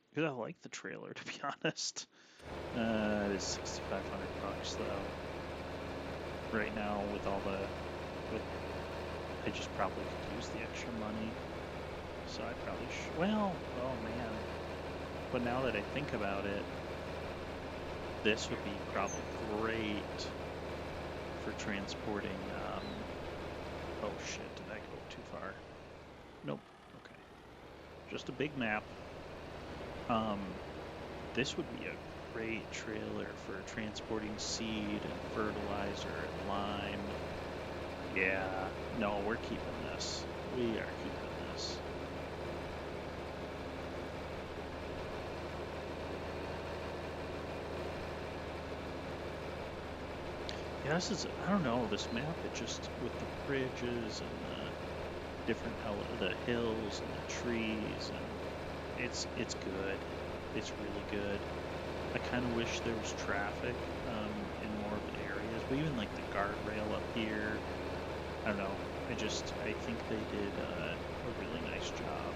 Because I like the trailer, to be honest. It is 6,500 bucks though. Right now, with all the, I just probably could use the extra money. So I probably should. Well, oh man. But now that I think about it, this would be probably great for transporting, oh shit, did I go too far? Nope, okay. Just a big map. This would be a great trailer for transporting seed and fertilizer and lime. Yeah, no, we're keeping this. We are keeping this. Yeah, this is, I don't know, this map, it just, with the bridges and the different, the hills and the trees, and it's good. It's really good. I kind of wish there was traffic in more of the areas, but even like the guardrail up here, I don't know, I think they did a really nice job.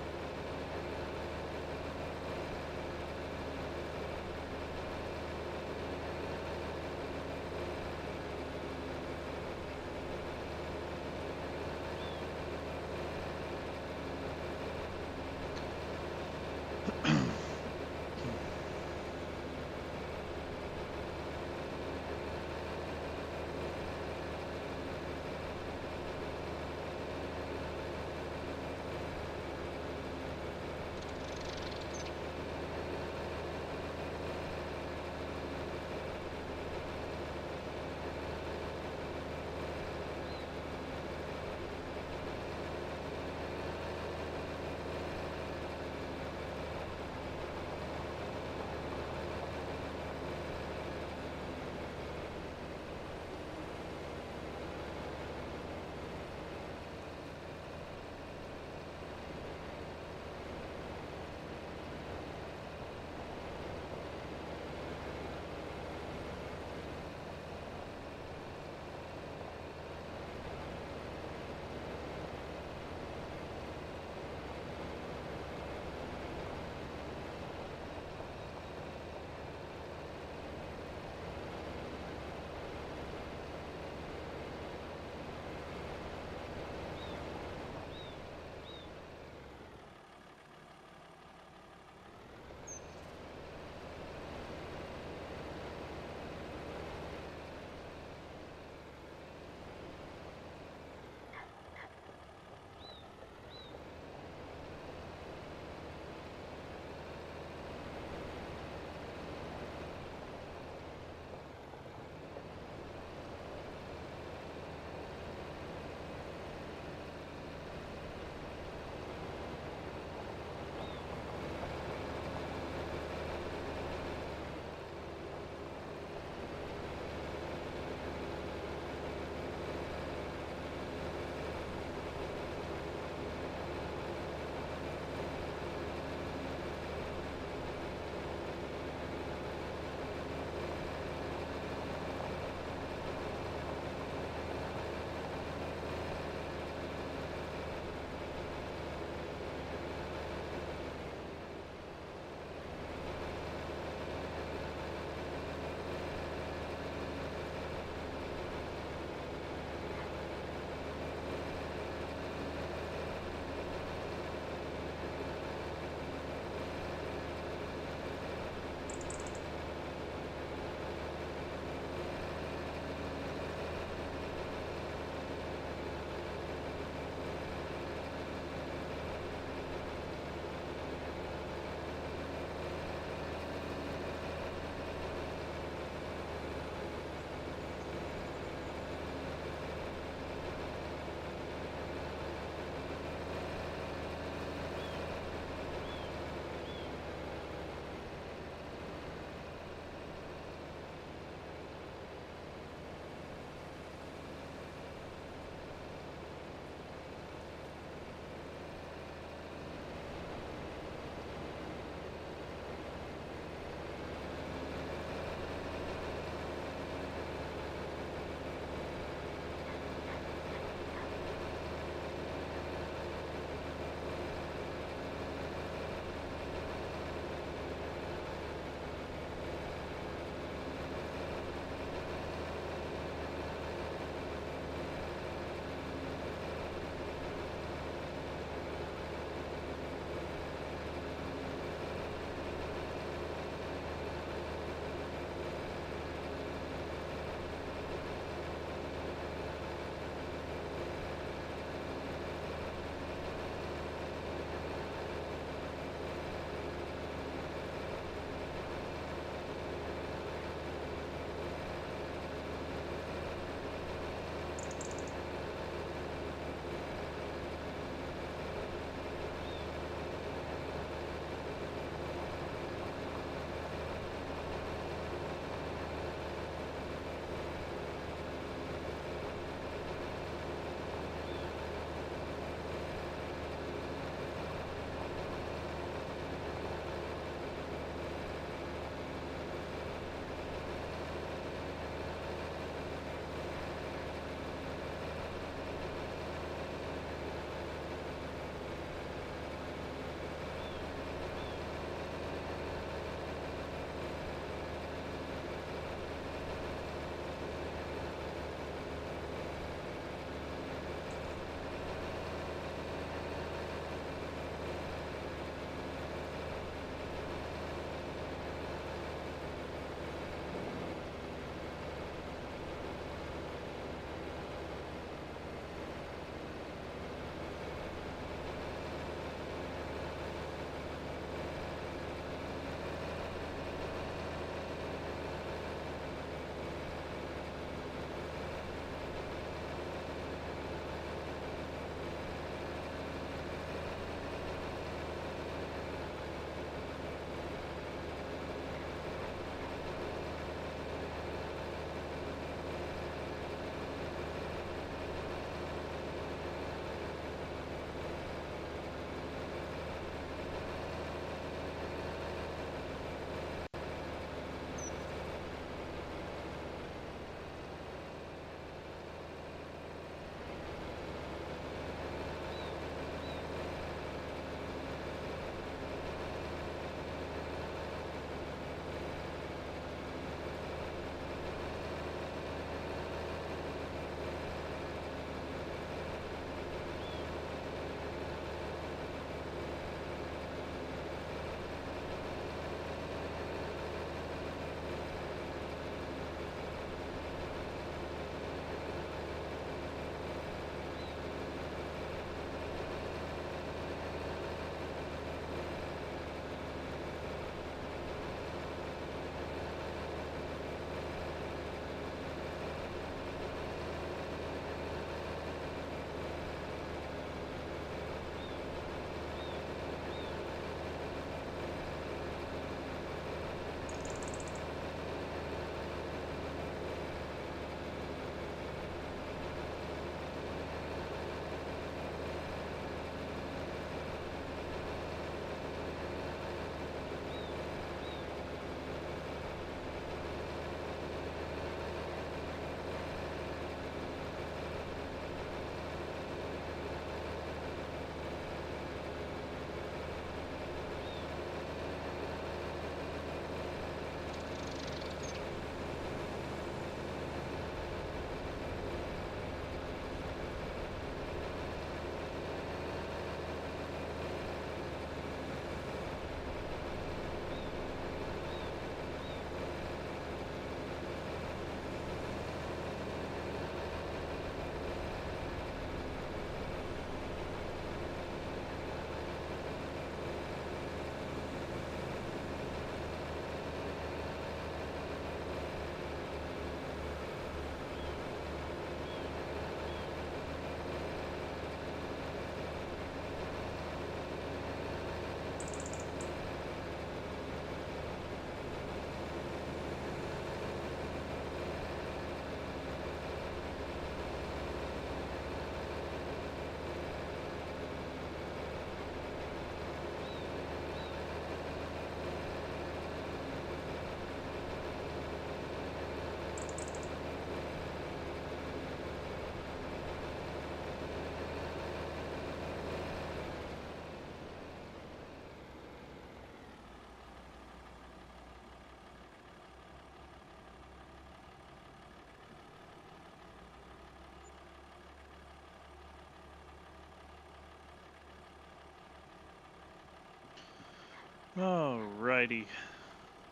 Alrighty,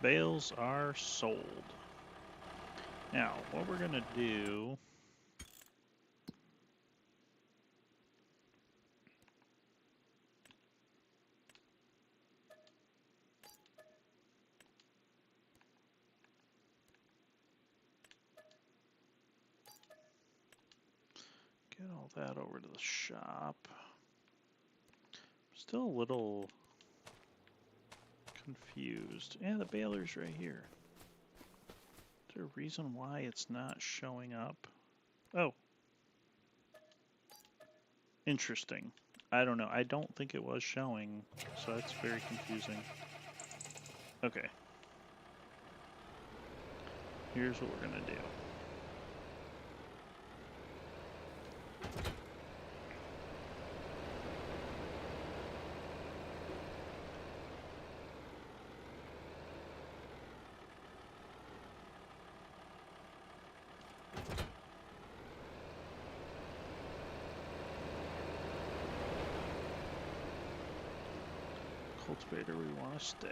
bales are sold. Now, what we're gonna do get all that over to the shop. Still a little confused. Yeah, the baler's right here. Is there a reason why it's not showing up? Oh. Interesting. I don't know. I don't think it was showing, so that's very confusing. Okay. Here's what we're gonna do. Cultivator, we want to stay.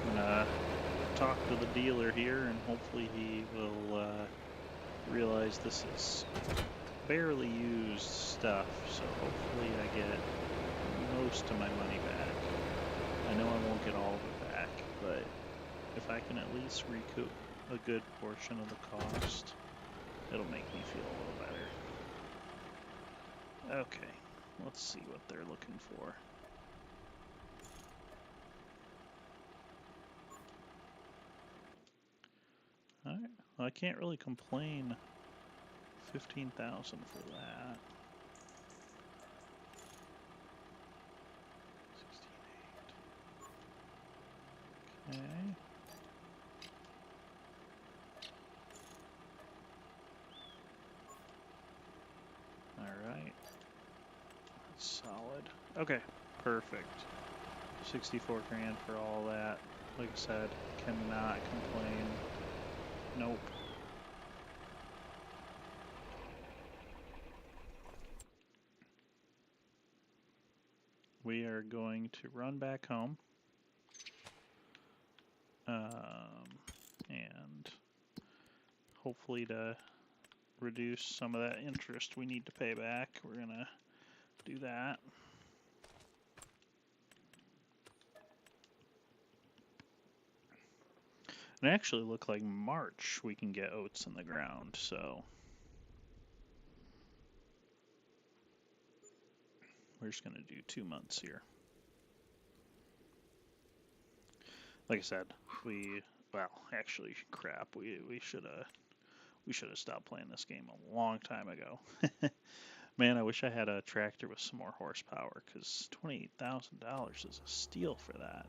I'm gonna talk to the dealer here, and hopefully he will realize this is barely used stuff, so hopefully I get most of my money back. I know I won't get all of it back, but if I can at least recoup a good portion of the cost, it'll make me feel a little better. Okay, let's see what they're looking for. Alright, well, I can't really complain. 15,000 for that. 16.8. Okay. Alright. That's solid. Okay, perfect. 64 grand for all that. Like I said, cannot complain. Nope. We are going to run back home. And hopefully to reduce some of that interest we need to pay back, we're gonna do that. It actually looked like March we can get oats in the ground, so we're just gonna do 2 months here. Like I said, well, actually, crap, we should have stopped playing this game a long time ago. Man, I wish I had a tractor with some more horsepower, because $28,000 is a steal for that.